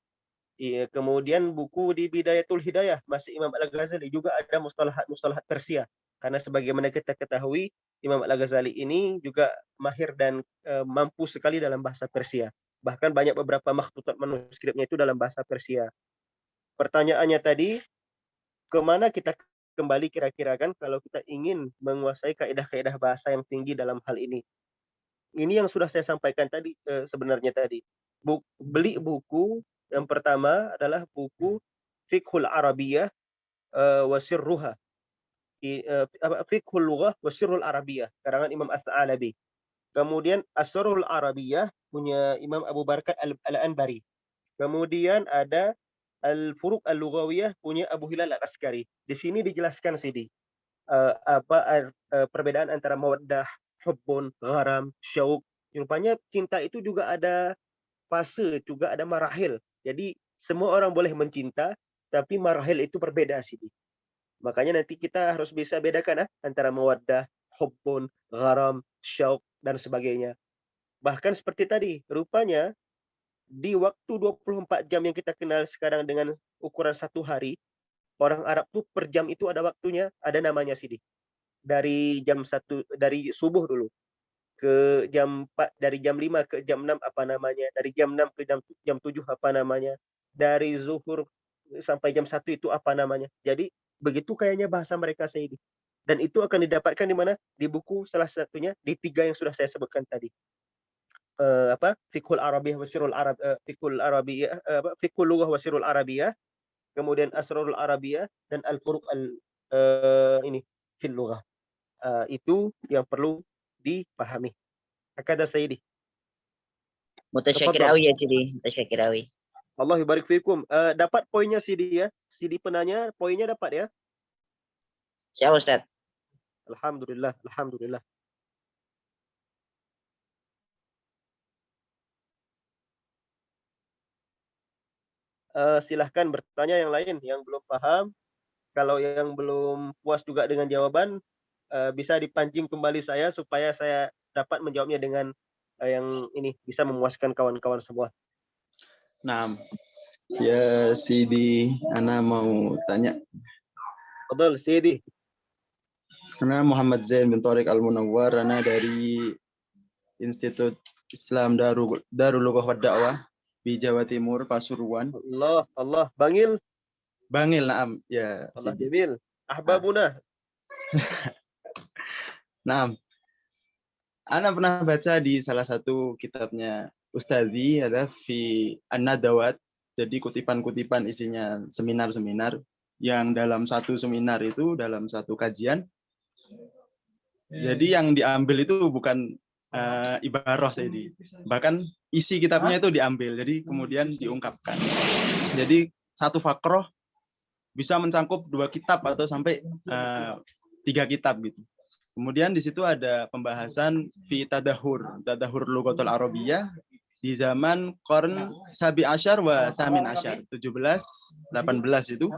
Kemudian buku di Bidayatul Hidayah masih Imam Al-Ghazali juga ada mustalahat-mustalahat Persia. Karena sebagaimana kita ketahui Imam Al-Ghazali ini juga mahir dan mampu sekali dalam bahasa Persia. Bahkan banyak beberapa makhtutat manuskripnya itu dalam bahasa Persia. Pertanyaannya tadi, kemana kita kembali kira-kira kan kalau kita ingin menguasai kaidah-kaidah bahasa yang tinggi dalam hal ini. Ini yang sudah saya sampaikan tadi sebenarnya tadi. Beli buku yang pertama adalah buku Fiqhul Arabiyah wa Sirruha. Fiqhul Lughah wa Sirrul Arabiyah, karangan Imam As-Sa'alabi. Kemudian Asrarul Arabiyah punya Imam Abu Bakar Al-Anbari. Kemudian ada Al-Furuq Al-Lughawiyah punya Abu Hilal Al-Askari. Di sini dijelaskan Sidi apa perbedaan antara mawaddah, hubbun, gharam, syauq. Rupanya cinta itu juga ada fase juga ada marahil. Jadi semua orang boleh mencinta, tapi marahil itu berbeda Sidi. Makanya nanti kita harus bisa bedakan antara mawaddah, hubbun, gharam, syauq dan sebagainya. Bahkan seperti tadi, rupanya di waktu 24 jam yang kita kenal sekarang dengan ukuran 1 hari, orang Arab tuh per jam itu ada waktunya, ada namanya Sidi. Dari jam 1, dari subuh dulu ke jam 4, dari jam 5 ke jam 6 apa namanya, dari jam 6 ke jam 7 apa namanya, dari zuhur sampai jam 1 itu apa namanya. Jadi begitu kayaknya bahasa mereka Sayyidi. Dan itu akan didapatkan di mana? Di buku salah satunya di 3 yang sudah saya sebutkan tadi. Fiqhul Arabiyyah wa Sirrul Arab, Fiqhul Arabiyyah, Fiqhul Lughah wa Sirrul Arabiyyah, kemudian Asrarul Arabiyyah dan Al-Furuq ini fil Lughah. Itu yang perlu dipahami. Hakada Sayyidi. Mutasyakirawi ya Sidi, mutasyakirawi. Allah barik fikum. Dapat poinnya Sidi ya. Sidi penanya poinnya dapat ya. Siap Ustaz. Alhamdulillah, alhamdulillah. Silahkan bertanya yang lain yang belum paham. Kalau yang belum puas juga dengan jawaban, bisa dipancing kembali saya supaya saya dapat menjawabnya dengan yang ini bisa memuaskan kawan-kawan semua. Nah, ya Sidi, Ana mau tanya. Betul, Sidi. Ana Muhammad Zain bin Tariq Al-Munawwar, Ana dari Institut Islam Darul Lughah wa Da'wah di Jawa Timur, Pasuruan. Allah, Bangil. Bangil, naam, ya Allah Sidi. Jamil. Ahbabuna. Naam. Ana pernah baca di salah satu kitabnya Ustadzi, ada fi An-Nadawat. Jadi kutipan-kutipan isinya seminar-seminar yang dalam satu seminar itu, dalam satu kajian. Jadi yang diambil itu bukan ibarah Sayyidi. Bahkan isi kitabnya itu diambil, jadi kemudian diungkapkan. Jadi satu fakroh bisa mencakup 2 kitab atau sampai 3 kitab gitu. Kemudian di situ ada pembahasan fi tadahur lughatul arabiyyah di zaman qarn sabi asyar wa thamin asyar, 17, 18 itu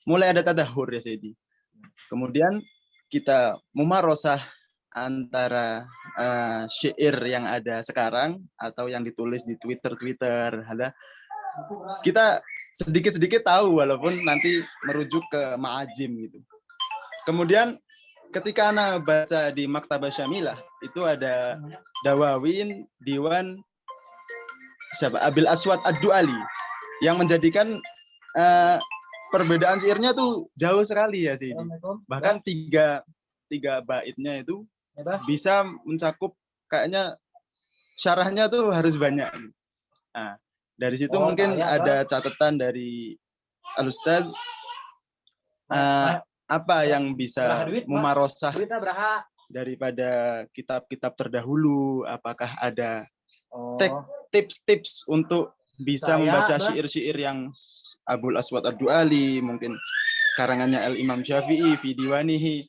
mulai ada tadahur ya Sayyidi. Kemudian kita mumarosah antara syair yang ada sekarang atau yang ditulis di Twitter, ada kita sedikit-sedikit tahu walaupun nanti merujuk ke ma'ajim gitu. Kemudian ketika Ana baca di Maktabah Syamilah itu ada dawawin diwan Abil Aswad Ad-Du'ali yang menjadikan perbedaan syairnya tuh jauh sekali ya sih. Bahkan tiga baitnya itu bisa mencakup kayaknya syarahnya tuh harus banyak. Nah, dari situ mungkin ada catatan dari Al-Ustadz apa yang bisa memarosah daripada kitab-kitab terdahulu, apakah ada tips-tips untuk bisa membaca syair-syair yang Abul Aswad Ad-Du'ali, mungkin karangannya Al-Imam Syafi'i, fi diwanihi.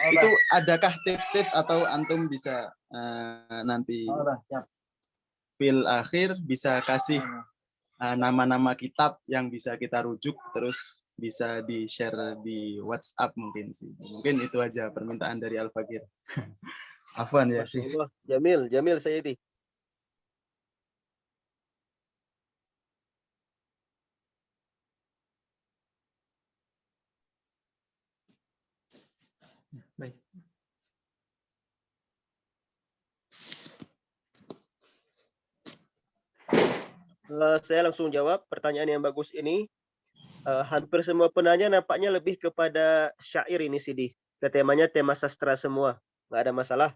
Itu adakah tips-tips atau antum bisa nanti fil akhir bisa kasih nama-nama kitab yang bisa kita rujuk terus bisa di-share di WhatsApp mungkin sih. Mungkin itu aja permintaan dari Al-Fakir. Afwan ya sih. Jamil Sayyidi. Baik. Saya langsung jawab pertanyaan yang bagus ini. Hampir semua penanya nampaknya lebih kepada syair ini Sidi. Temanya tema sastra semua, nggak ada masalah.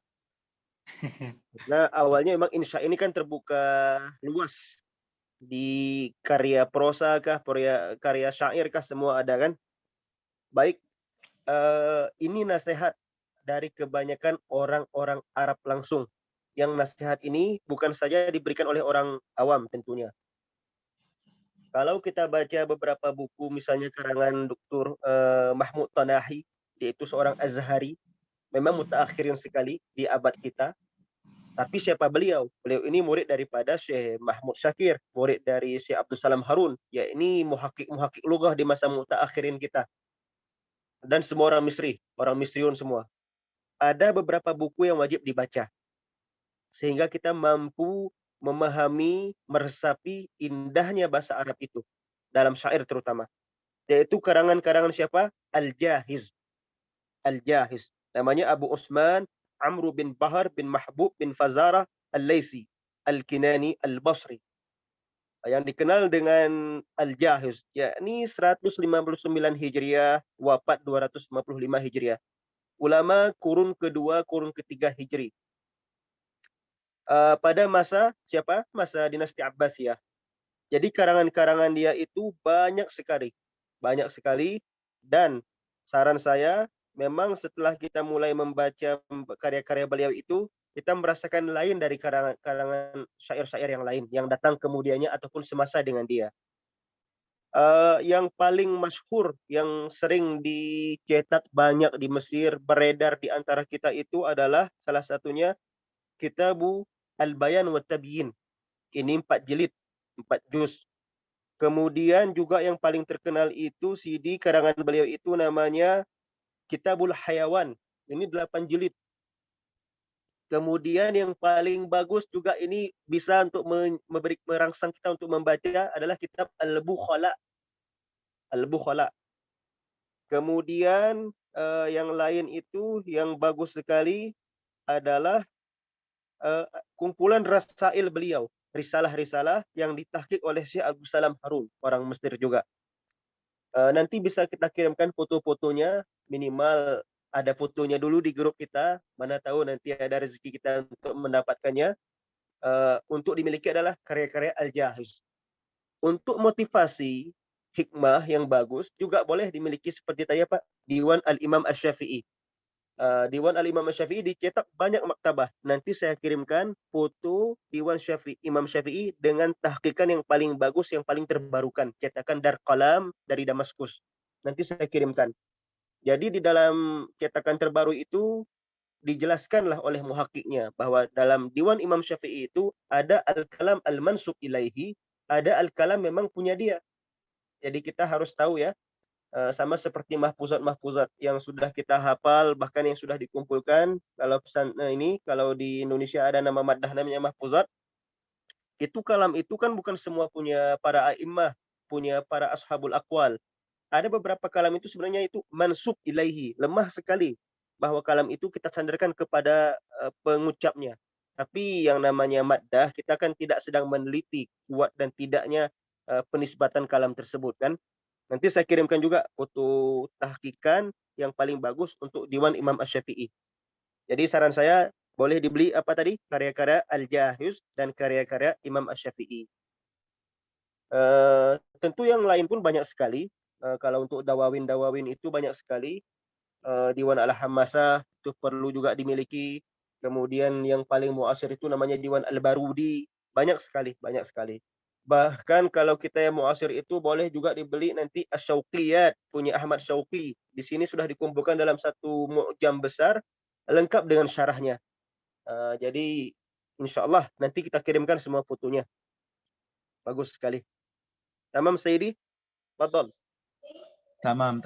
Nah awalnya memang insya ini kan terbuka luas di karya prosa kah, karya syair kah semua ada kan. Baik, ini nasihat dari kebanyakan orang-orang Arab langsung. Yang nasihat ini bukan saja diberikan oleh orang awam tentunya. Kalau kita baca beberapa buku, misalnya karangan Dr. Mahmud Tanahi, yaitu seorang Azhari, memang mutaakhirin sekali di abad kita. Tapi siapa beliau? Beliau ini murid daripada Syekh Mahmud Syakir, murid dari Syekh Abdul Salam Harun. Ya, ini muhakkik lughah di masa mutaakhirin kita. Dan semua orang Misri, orang Misriun semua. Ada beberapa buku yang wajib dibaca. Sehingga kita mampu memahami, meresapi indahnya bahasa Arab itu. Dalam syair terutama. Yaitu karangan-karangan siapa? Al-Jahiz. Al-Jahiz. Namanya Abu Usman Amru bin Bahar bin Mahbub bin Fazarah Al-Laisi Al-Kinani Al-Basri. Yang dikenal dengan Al-Jahiz, yakni 159 Hijriah, wafat 255 Hijriah. Ulama kurun kedua, kurun ketiga Hijri. Pada masa siapa? Masa dinasti Abbasiyah. Jadi karangan-karangan dia itu banyak sekali. Banyak sekali. Dan saran saya, memang setelah kita mulai membaca karya-karya beliau itu, kita merasakan lain dari karangan syair-syair yang lain yang datang kemudiannya ataupun semasa dengan dia. Yang paling masyhur, yang sering dicetak banyak di Mesir, beredar di antara kita itu adalah salah satunya Kitabu Al-Bayan wa Tabyin. Ini 4 jilid, 4 juz. Kemudian juga yang paling terkenal itu CD karangan beliau itu namanya Kitabul Hayawan. Ini 8 jilid. Kemudian yang paling bagus juga ini bisa untuk merangsang kita untuk membaca adalah kitab Al-Bukhala. Al-Bukhala. Kemudian yang lain itu yang bagus sekali adalah kumpulan rasail beliau. Risalah-risalah yang ditahqiq oleh Syekh Abdul Salam Harun, orang Mesir juga. Nanti bisa kita kirimkan foto-fotonya, minimal ada fotonya dulu di grup kita, mana tahu nanti ada rezeki kita untuk mendapatkannya. Untuk dimiliki adalah karya-karya Al-Jahiz. Untuk motivasi, hikmah yang bagus, juga boleh dimiliki seperti tadi Pak, Diwan Al-Imam Asy-Syafi'i. Diwan Al-Imam Syafi'i dicetak banyak maktabah. Nanti saya kirimkan foto Diwan Imam Syafi'i dengan tahqiqan yang paling bagus, yang paling terbarukan. Cetakan Dar Qalam dari Damaskus. Nanti saya kirimkan. Jadi di dalam cetakan terbaru itu dijelaskanlah oleh muhakkiknya bahwa dalam Diwan Imam Syafi'i itu ada Al-Kalam Al-Mansub Ilaihi, ada Al-Kalam memang punya dia. Jadi kita harus tahu ya, sama seperti mahfuzat-mahfuzat yang sudah kita hafal, bahkan yang sudah dikumpulkan. Kalau pesan ini, kalau di Indonesia ada nama maddah namanya mahfuzat, itu kalam itu kan bukan semua punya para a'immah, punya para ashabul aqwal. Ada beberapa kalam itu sebenarnya itu mansub ilaihi, lemah sekali bahwa kalam itu kita sandarkan kepada pengucapnya. Tapi yang namanya maddah, kita kan tidak sedang meneliti kuat dan tidaknya penisbatan kalam tersebut kan. Nanti saya kirimkan juga foto tahqiqan yang paling bagus untuk Diwan Imam Asy-Syafi'i. Jadi saran saya boleh dibeli apa tadi? Karya-karya Al-Jahiz dan karya-karya Imam Asy-Syafi'i. Tentu yang lain pun banyak sekali. Kalau untuk dawawin-dawawin itu banyak sekali. Diwan Al-Hammasah itu perlu juga dimiliki. Kemudian yang paling muasir itu namanya Diwan Al-Barudi. Banyak sekali, banyak sekali. Bahkan kalau kita yang muasir itu boleh juga dibeli nanti Asy-Syauqiyat punya Ahmad Syauqi. Di sini sudah dikumpulkan dalam satu mu'jam besar lengkap dengan syarahnya. Jadi insyaallah nanti kita kirimkan semua fotonya. Bagus sekali. Tamam Sayyidi? Fadhal. Tamam.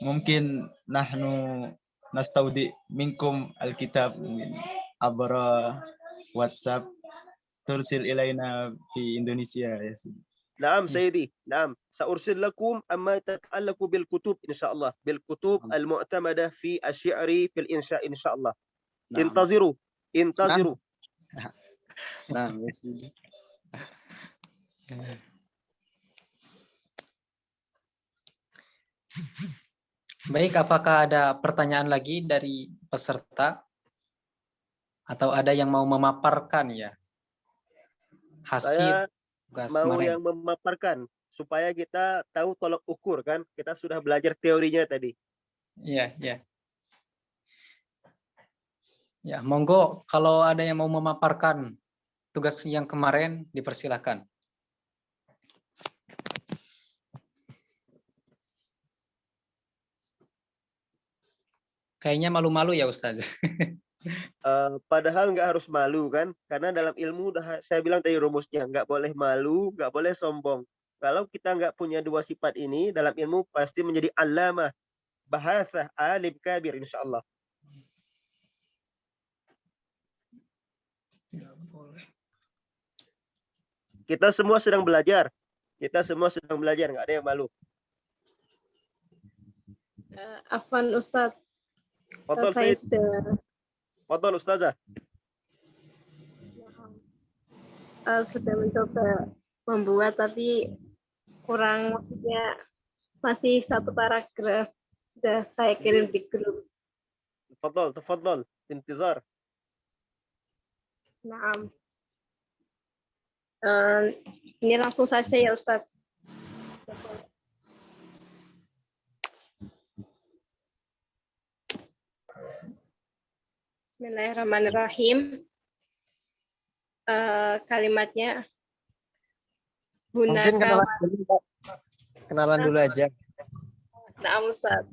Mungkin nahnu nastaudi minkum alkitab mungkin abra WhatsApp tursil ilaina fi Indonesia ya Sidi. Naam Sayyidi, naam. Saursil lakum amma tata'allaqu bil kutub insyaallah, bil kutub al-mu'tamadah fi asy-syi'ri fil insya insyaallah. Intaziru. Nah, ya Sidi. Baik, apakah ada pertanyaan lagi dari peserta? Atau ada yang mau memaparkan ya? Hasil Saya tugas mau kemarin. yang memaparkan supaya kita tahu tolok ukur kan. Kita sudah belajar teorinya tadi. Iya. Ya, monggo kalau ada yang mau memaparkan tugas yang kemarin dipersilakan. Kayaknya malu-malu ya Ustaz. Padahal nggak harus malu kan, karena dalam ilmu udah saya bilang tadi rumusnya, nggak boleh malu, nggak boleh sombong. Kalau kita nggak punya dua sifat ini dalam ilmu pasti menjadi alamah, bahasa, alim kabir insya Allah. Kita semua sedang belajar. Kita semua sedang belajar, nggak ada yang malu. Afwan Ustadz, Fadhal saya Said, fadhal Ustazah. sudah mencoba membuat tapi kurang, maksudnya masih satu paragraf. Sudah saya kirim di grup. Tafadhal, intizar. Nah, ini langsung saja ya Ustadz. Bismillahirrahmanirrahim. Kalimatnya Mungkin kenalan dulu aja. Nah, Ustaz.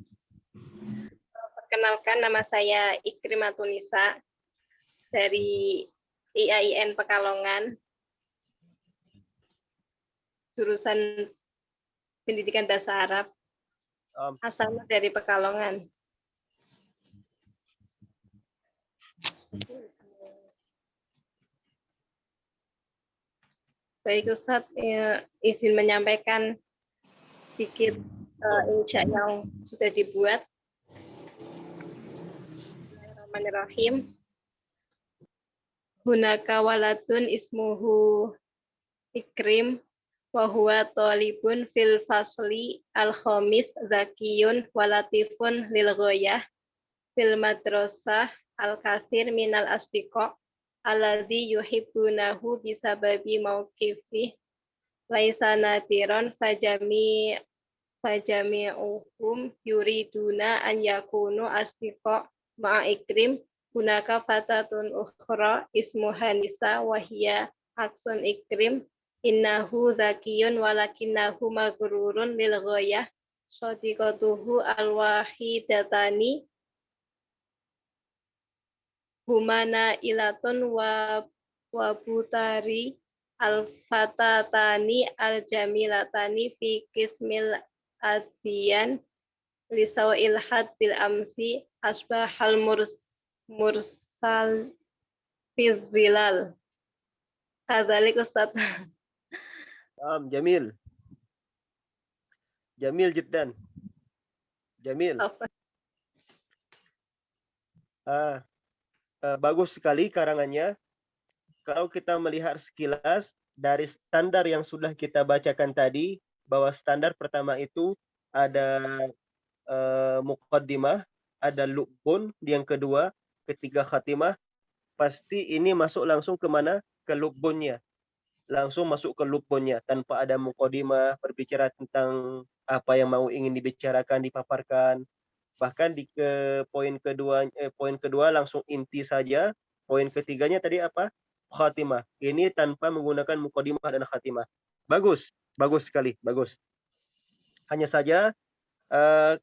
Perkenalkan, nama saya Ikrimatun Nisa dari IAIN Pekalongan, jurusan Pendidikan Bahasa Arab, asalnya dari Pekalongan. Baik Ustadz, izin menyampaikan sedikit insya yang sudah dibuat. Bismillahirrahmanirrahim. Hunaka waladun ismuhu Ikrim wa huwa talibun fil fasli al-khamis zakiyun walatifun lil ghoyah fil madrasah al-kathir minal asdiqa alladzi yuhibbunahu bisababi mauqifi laisa nadiron fajami'uhum yuriduna an yakunu asdiqa ma'a Ikrim. Hunaka fatatun ukhra ismuha Nisa wa hiya aksun Ikrim. Innahu zakiyun walakinnahu maghrurun lil ghayah. Shadiqatuhu al-wahidatani humana ilatun wa butari al-fatatani al-jamilatani fi kismil adiyan lisaw ilhad bil amsi asbahal mursal fizilal. Kadzalik Ustaz. Jamil. Jamil jiddan. Jamil. Bagus sekali karangannya. Kalau kita melihat sekilas dari standar yang sudah kita bacakan tadi, bahwa standar pertama itu ada muqaddimah, ada lubun, yang kedua, ketiga khatimah, pasti ini masuk langsung ke mana? Ke lubunnya. Langsung masuk ke lubunnya tanpa ada muqaddimah, berbicara tentang apa yang mau ingin dibicarakan, dipaparkan. Bahkan di poin kedua langsung inti saja. Poin ketiganya tadi apa? Khatimah. Ini tanpa menggunakan muqaddimah dan khatimah. Bagus, bagus sekali, bagus. Hanya saja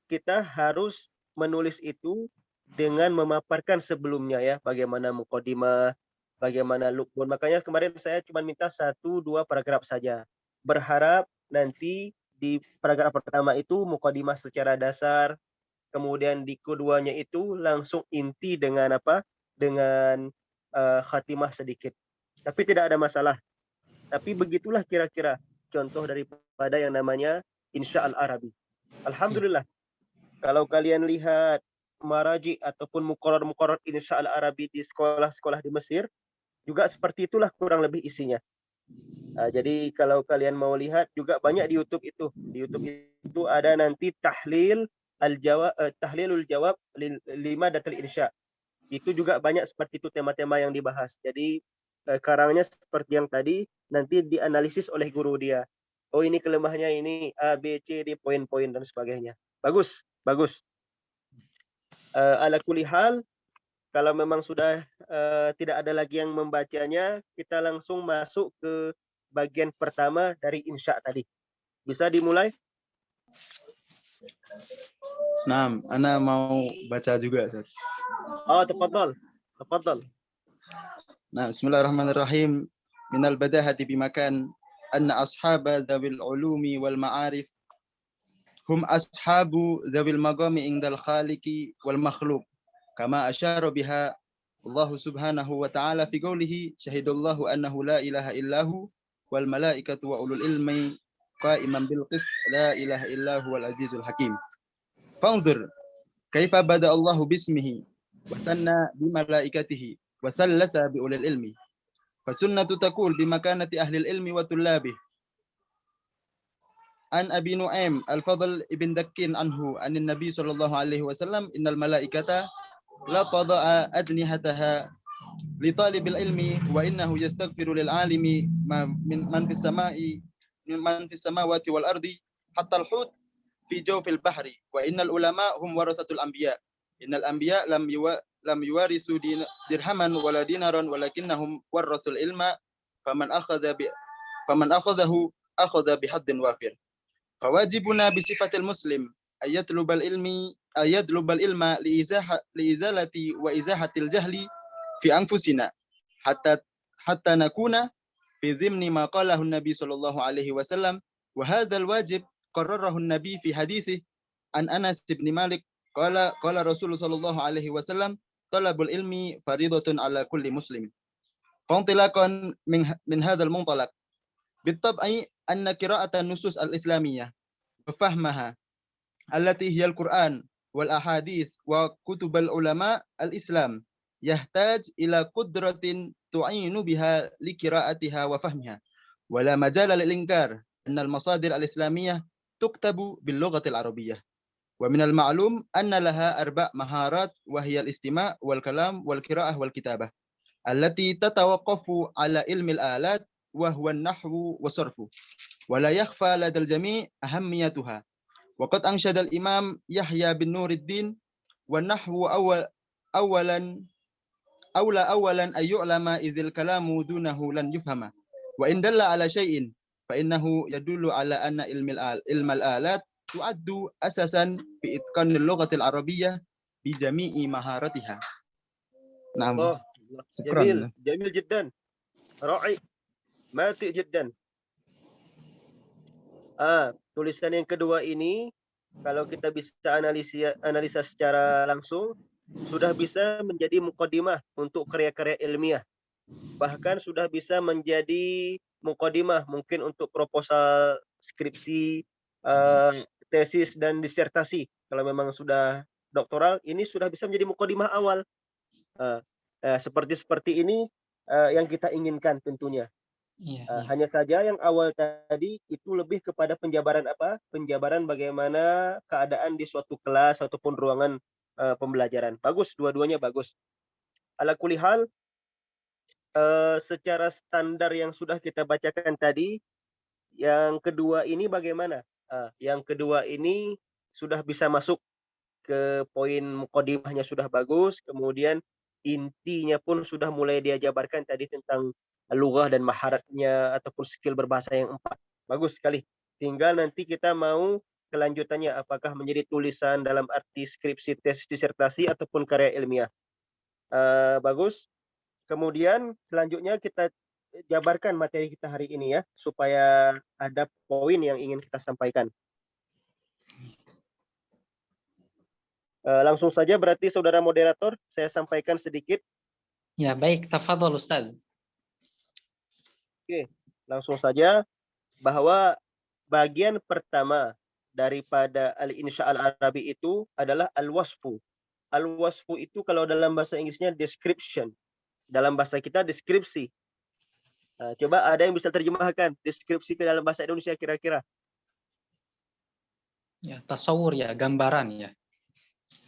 kita harus menulis itu dengan memaparkan sebelumnya ya, bagaimana muqaddimah, bagaimana lubun. Makanya kemarin saya cuma minta 1-2 paragraf saja. Berharap nanti di paragraf pertama itu muqaddimah secara dasar, kemudian di keduanya itu langsung inti dengan apa? Dengan khatimah sedikit. Tapi tidak ada masalah. Tapi begitulah kira-kira contoh daripada yang namanya insya al-Arabi. Alhamdulillah. Kalau kalian lihat maraji ataupun muqarrar insya al-Arabi di sekolah-sekolah di Mesir, juga seperti itulah kurang lebih isinya. Jadi kalau kalian mau lihat juga banyak di YouTube itu. Di YouTube itu ada nanti tahlilul jawab lima datal insya. Itu juga banyak seperti itu tema-tema yang dibahas. Jadi karangnya seperti yang tadi nanti dianalisis oleh guru dia. Oh ini kelemahannya ini A, B, C, D, poin-poin dan sebagainya. Bagus, bagus. Ala kulli hal, kalau memang sudah tidak ada lagi yang membacanya, kita langsung masuk ke bagian pertama dari insya tadi. Bisa dimulai? Nah, Ana mau baca juga, Ustaz. Oh, tafadhol. Tafadhal. Nah, bismillahirrahmanirrahim. Minal badahati bimakan anna ashaba dzawil ulumi wal ma'arif hum ashabu dzawil maqami indal khaliqi wal makhluq kama asyara biha Allah subhanahu wa ta'ala fi qawlihi syahidallahu annahu la ilaha illahu wal malaikatu wa ulul ilmi qa'iman bil qist la ilaha illahu wal azizul hakim. Fanzur kaifa bada Allahu bismihi wa sanna bi malaikatihi wa sallasa bi ulil ilmi. Fasunnatu taqul bi makanati ahli ilmi wa tullabi. An Abi Nu'aim Al-Fadl ibn Dakkin anhu anin Nabi sallallahu alaihi wasallam innal malaikata la tada'a ajnihataha li talibil ilmi wa innahu yastaghfiru lil alimi man fis samai man fis samawati wal ardi hatta al-hut fi jawfil bahri wa innal ulama hum warasatul anbiya. Innal anbiya lam yuwarithu dirhaman wala dinaran walakinnahum warasul ilma faman akhadhahu akhadha bihaddin wafir. Fawajibuna bi sifatil muslim ayatlubal ilma li izalati wa izahatil jahli fi anfusina hatta nakuna fi dhimni ma qalahu an-nabi sallallahu alaihi wasallam wa hadzal wajib qarrarahu an-nabi fi hadithi an Anas bin Malik qala Rasulullah sallallahu alaihi wasallam talabul ilmi faridatun ala kulli muslim. Fantilaqan min hadzal muntalaq bitab'i anna qira'atan nusus al-islamiyah wa fahmaha allati hiya al-Qur'an wal ahadits wa kutub al-ulama al-Islam yahtaj ila qudratin tu'inu biha li qira'atiha wa fahmiha wa la majala lil inkar anna al-masadir al-islamiyah tuktabu bil lughati al-arabiyyah wa min al-ma'lum anna laha arba' maharat wa hiya al-istima' wal kalam wal qira'ah wal kitabah allati tatawaqqafu ala ilmi al-alat wa huwa an-nahwu wa sarfu wa la yakhfa ladal jami' ahammiyatuha wa qad anshada al-imam Yahya bin Nuruddin wa nahwu awalan ay yu'lama idzil kalamu dunahu lan yufhama wa in dalla ala syai'in fa innahu yadullu ala anna ilmal alat tu'addu asasan fi itqanil lughatil arabiyyah bi jami'i maharatiha. Naam. Jamil, jamil jiddan. Ra'i. Mati jiddan. Tulisan yang kedua ini kalau kita bisa analisa secara langsung sudah bisa menjadi mukadimah untuk karya-karya ilmiah. Bahkan sudah bisa menjadi mukadimah mungkin untuk proposal skripsi, tesis dan disertasi. Kalau memang sudah doktoral, ini sudah bisa menjadi mukadimah awal. Seperti ini yang kita inginkan tentunya. Hanya saja yang awal tadi itu lebih kepada penjabaran apa? Penjabaran bagaimana keadaan di suatu kelas ataupun ruangan pembelajaran. Bagus, dua-duanya bagus. Ala kulli hal, secara standar yang sudah kita bacakan tadi, yang kedua ini bagaimana? Yang kedua ini sudah bisa masuk ke poin mukadimahnya sudah bagus, kemudian intinya pun sudah mulai dia jabarkan tadi tentang lughah dan maharatnya ataupun skill berbahasa yang 4. Bagus sekali. Tinggal nanti kita mau kelanjutannya apakah menjadi tulisan dalam arti skripsi, tesis, disertasi ataupun karya ilmiah. Bagus. Kemudian selanjutnya kita jabarkan materi kita hari ini ya, supaya ada poin yang ingin kita sampaikan. Langsung saja berarti saudara moderator, saya sampaikan sedikit. Ya, baik, tafadhol Ustaz. Oke, langsung saja bahwa bagian pertama daripada al-insya al-arabi itu adalah al-wasfu. Al-wasfu itu kalau dalam bahasa Inggrisnya description. Dalam bahasa kita deskripsi. Coba ada yang bisa terjemahkan deskripsi ke dalam bahasa Indonesia kira-kira? Ya, tasawur ya, gambaran ya.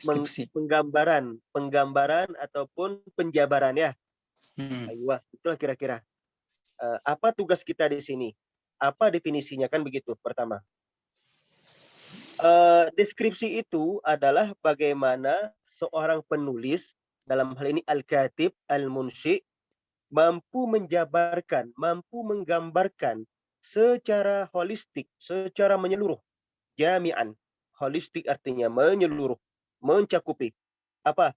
Deskripsi. Penggambaran ataupun penjabaran ya. Aywa, itulah kira-kira. Apa tugas kita di sini? Apa definisinya kan begitu pertama. Deskripsi itu adalah bagaimana seorang penulis, dalam hal ini al-katib, al-munshi, mampu menjabarkan, mampu menggambarkan secara holistik, secara menyeluruh. Jami'an. Holistik artinya menyeluruh, mencakupi. Apa?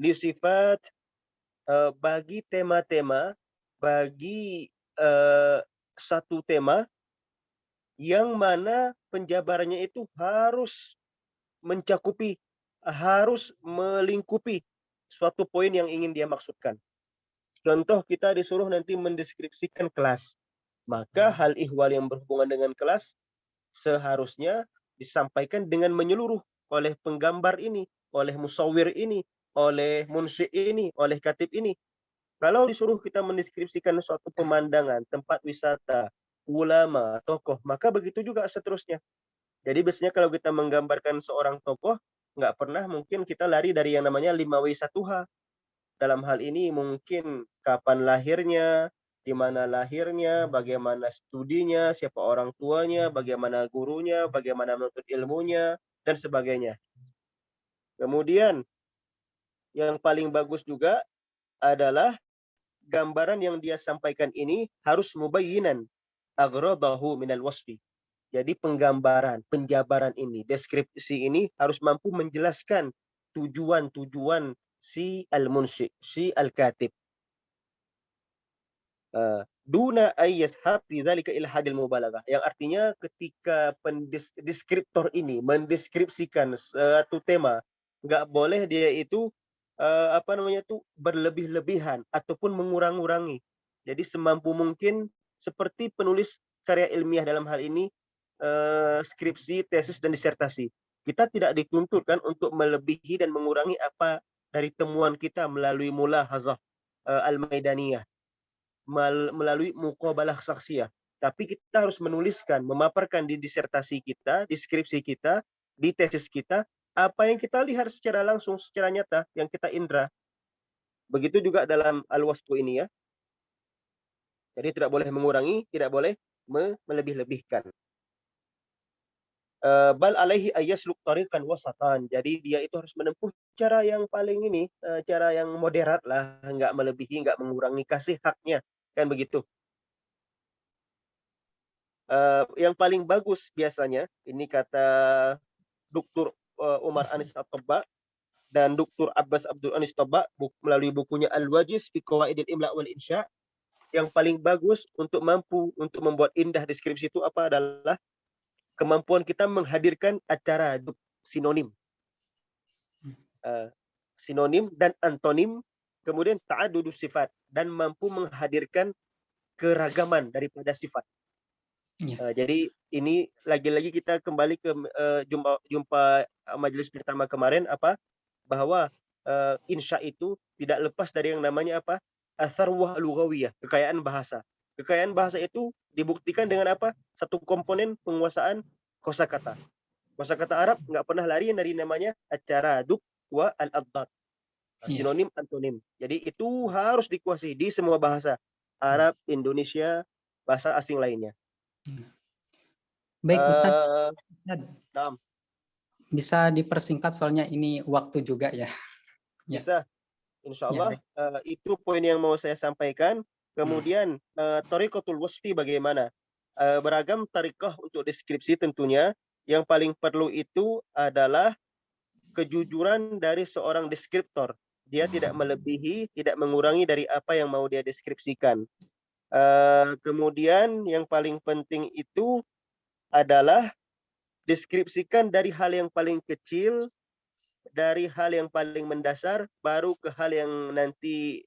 Li sifat bagi tema-tema, bagi satu tema yang mana penjabarannya itu harus mencakupi, harus melingkupi suatu poin yang ingin dia maksudkan. Contoh kita disuruh nanti mendeskripsikan kelas. Maka hal ihwal yang berhubungan dengan kelas seharusnya disampaikan dengan menyeluruh oleh penggambar ini, oleh musawir ini, oleh munsyi ini, oleh katib ini. Kalau disuruh kita mendeskripsikan suatu pemandangan, tempat wisata, ulama, tokoh, maka begitu juga seterusnya. Jadi biasanya kalau kita menggambarkan seorang tokoh, nggak pernah mungkin kita lari dari yang namanya 5W1H. Dalam hal ini mungkin kapan lahirnya, di mana lahirnya, bagaimana studinya, siapa orang tuanya, bagaimana gurunya, bagaimana menuntut ilmunya, dan sebagainya. Kemudian yang paling bagus juga adalah gambaran yang dia sampaikan ini harus mubayyinan aghradahu minal wasfi. Jadi penggambaran, penjabaran ini, deskripsi ini harus mampu menjelaskan tujuan-tujuan si al-munsyi, si al-katib. Duna ayyashab fi dzalika ila hadil mubalaghah. Yang artinya ketika deskriptor ini mendeskripsikan suatu tema, nggak boleh dia itu berlebih-lebihan ataupun mengurang-urangi. Jadi semampu mungkin seperti penulis karya ilmiah dalam hal ini skripsi, tesis dan disertasi. Kita tidak dituntut kan untuk melebihi dan mengurangi apa dari temuan kita melalui mulahazah al-maidaniyah, melalui muqabalah saksiyah. Tapi kita harus menuliskan, memaparkan di disertasi kita, di skripsi kita, di tesis kita, apa yang kita lihat secara langsung, secara nyata, yang kita indra. Begitu juga dalam al-wasfu ini ya. Jadi tidak boleh mengurangi, tidak boleh melebih-lebihkan. Bal alaihi ayyasluk tariqan wasatan. Jadi dia itu harus menempuh cara yang paling ini, cara yang moderat lah, nggak melebihi, nggak mengurangi, kasih haknya, kan begitu. Yang paling bagus biasanya, ini kata Dr. Umar Anis At-Tabba dan Dr. Abbas Abdul Anis Tabba melalui bukunya Al-Wajiz fi Qawaidil Imla wal Insya, yang paling bagus untuk mampu untuk membuat indah deskripsi itu apa adalah kemampuan kita menghadirkan acara sinonim, sinonim dan antonim, kemudian ta'adudus sifat, dan mampu menghadirkan keragaman daripada sifat. Jadi ini lagi-lagi kita kembali ke jumpa majelis pertama kemarin bahwa insya itu tidak lepas dari yang namanya atharwah lughawiyah, kekayaan bahasa. Kekayaan bahasa itu dibuktikan dengan satu komponen penguasaan kosakata. Kosakata Arab nggak pernah lari dari namanya at-taradud wa al-adad, sinonim antonim. Jadi itu harus dikuasai di semua bahasa Arab, Indonesia, bahasa asing lainnya. Baik, Ustaz. Bisa dipersingkat soalnya ini waktu juga ya. Bisa. Insya Allah itu poin yang mau saya sampaikan. Kemudian tariqatul wasfi bagaimana? Beragam tariqah untuk deskripsi tentunya. Yang paling perlu itu adalah kejujuran dari seorang deskriptor. Dia tidak melebihi, tidak mengurangi dari apa yang mau dia deskripsikan. Kemudian yang paling penting itu adalah deskripsikan dari hal yang paling kecil, dari hal yang paling mendasar, baru ke hal yang nanti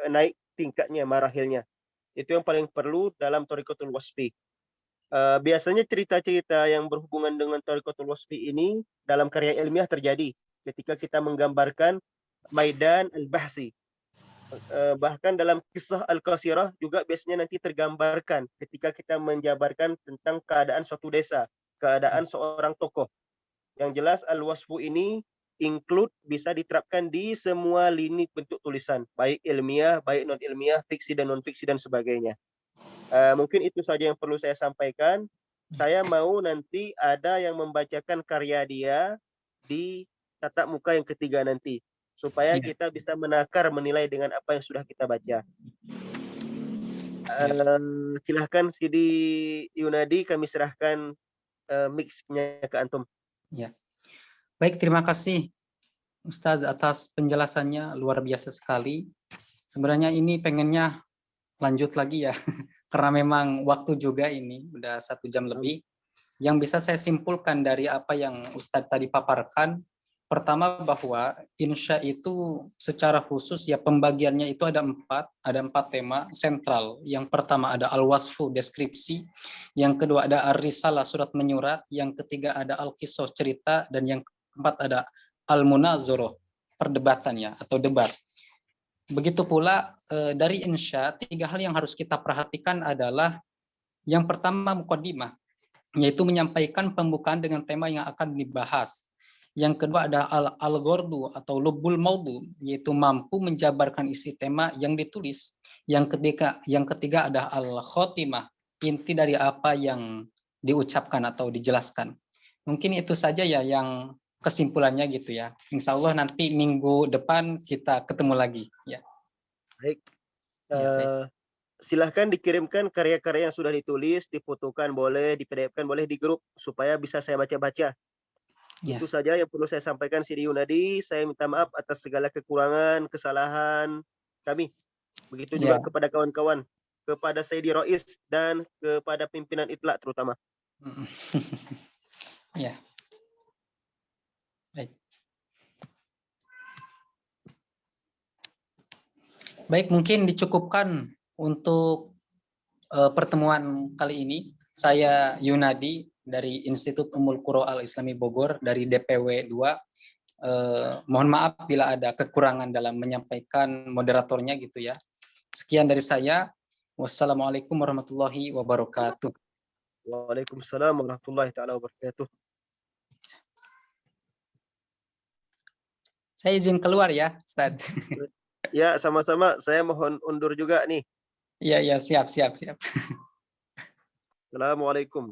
naik tingkatnya, marahilnya. Itu yang paling perlu dalam tariqatul wasfi. Biasanya cerita-cerita yang berhubungan dengan tariqatul wasfi ini dalam karya ilmiah terjadi ketika kita menggambarkan maidan al-bahsi. Bahkan dalam kisah al-qasirah juga biasanya nanti tergambarkan ketika kita menjabarkan tentang keadaan suatu desa, keadaan seorang tokoh. Yang jelas al-wasfu ini include bisa diterapkan di semua lini bentuk tulisan, baik ilmiah, baik non ilmiah, fiksi dan non fiksi dan sebagainya. Mungkin itu saja yang perlu saya sampaikan. Saya mau nanti ada yang membacakan karya dia di tatap muka yang ketiga nanti, supaya kita bisa menakar, menilai dengan apa yang sudah kita baca. Silahkan Sidi Yunadi, kami serahkan mix-nya ke antum. Ya. Baik, terima kasih Ustaz atas penjelasannya luar biasa sekali. Sebenarnya ini pengennya lanjut lagi ya, karena memang waktu juga ini udah 1 jam lebih. Yang bisa saya simpulkan dari apa yang Ustadz tadi paparkan, pertama bahwa insya itu secara khusus ya pembagiannya itu ada 4 tema sentral. Yang pertama ada al-wasfu, deskripsi. Yang kedua ada ar-risalah, surat menyurat. Yang ketiga ada al-qisas, cerita. Dan yang keempat ada al-munazoroh, perdebatan ya atau debat. Begitu pula dari insya, 3 hal yang harus kita perhatikan adalah yang pertama muqaddimah, yaitu menyampaikan pembukaan dengan tema yang akan dibahas. Yang kedua ada al-ghordu atau lubul maudu, yaitu mampu menjabarkan isi tema yang ditulis. Yang ketiga ada al-khotimah, inti dari apa yang diucapkan atau dijelaskan. Mungkin itu saja ya yang kesimpulannya gitu ya. Insya Allah nanti minggu depan kita ketemu lagi ya. Baik. Ya, baik. Silahkan dikirimkan karya-karya yang sudah ditulis, difotokan boleh, di PDF-kan boleh di grup supaya bisa saya baca-baca. Ya. Itu saja yang perlu saya sampaikan Sidi Yunadi. Saya minta maaf atas segala kekurangan, kesalahan kami. Begitu juga kepada kawan-kawan, kepada Sayyidi Rois dan kepada pimpinan Itlaq terutama. Ya. Baik. Baik, mungkin dicukupkan untuk pertemuan kali ini. Saya Yunadi dari Institut Ummul Qura Al-Islami Bogor dari DPW 2. Mohon maaf bila ada kekurangan dalam menyampaikan moderatornya gitu ya. Sekian dari saya. Wassalamualaikum warahmatullahi wabarakatuh. Waalaikumsalam warahmatullahi taala wabarakatuh. Saya izin keluar ya, Ustaz. Ya, sama-sama. Saya mohon undur juga nih. Iya, siap. Assalamualaikum.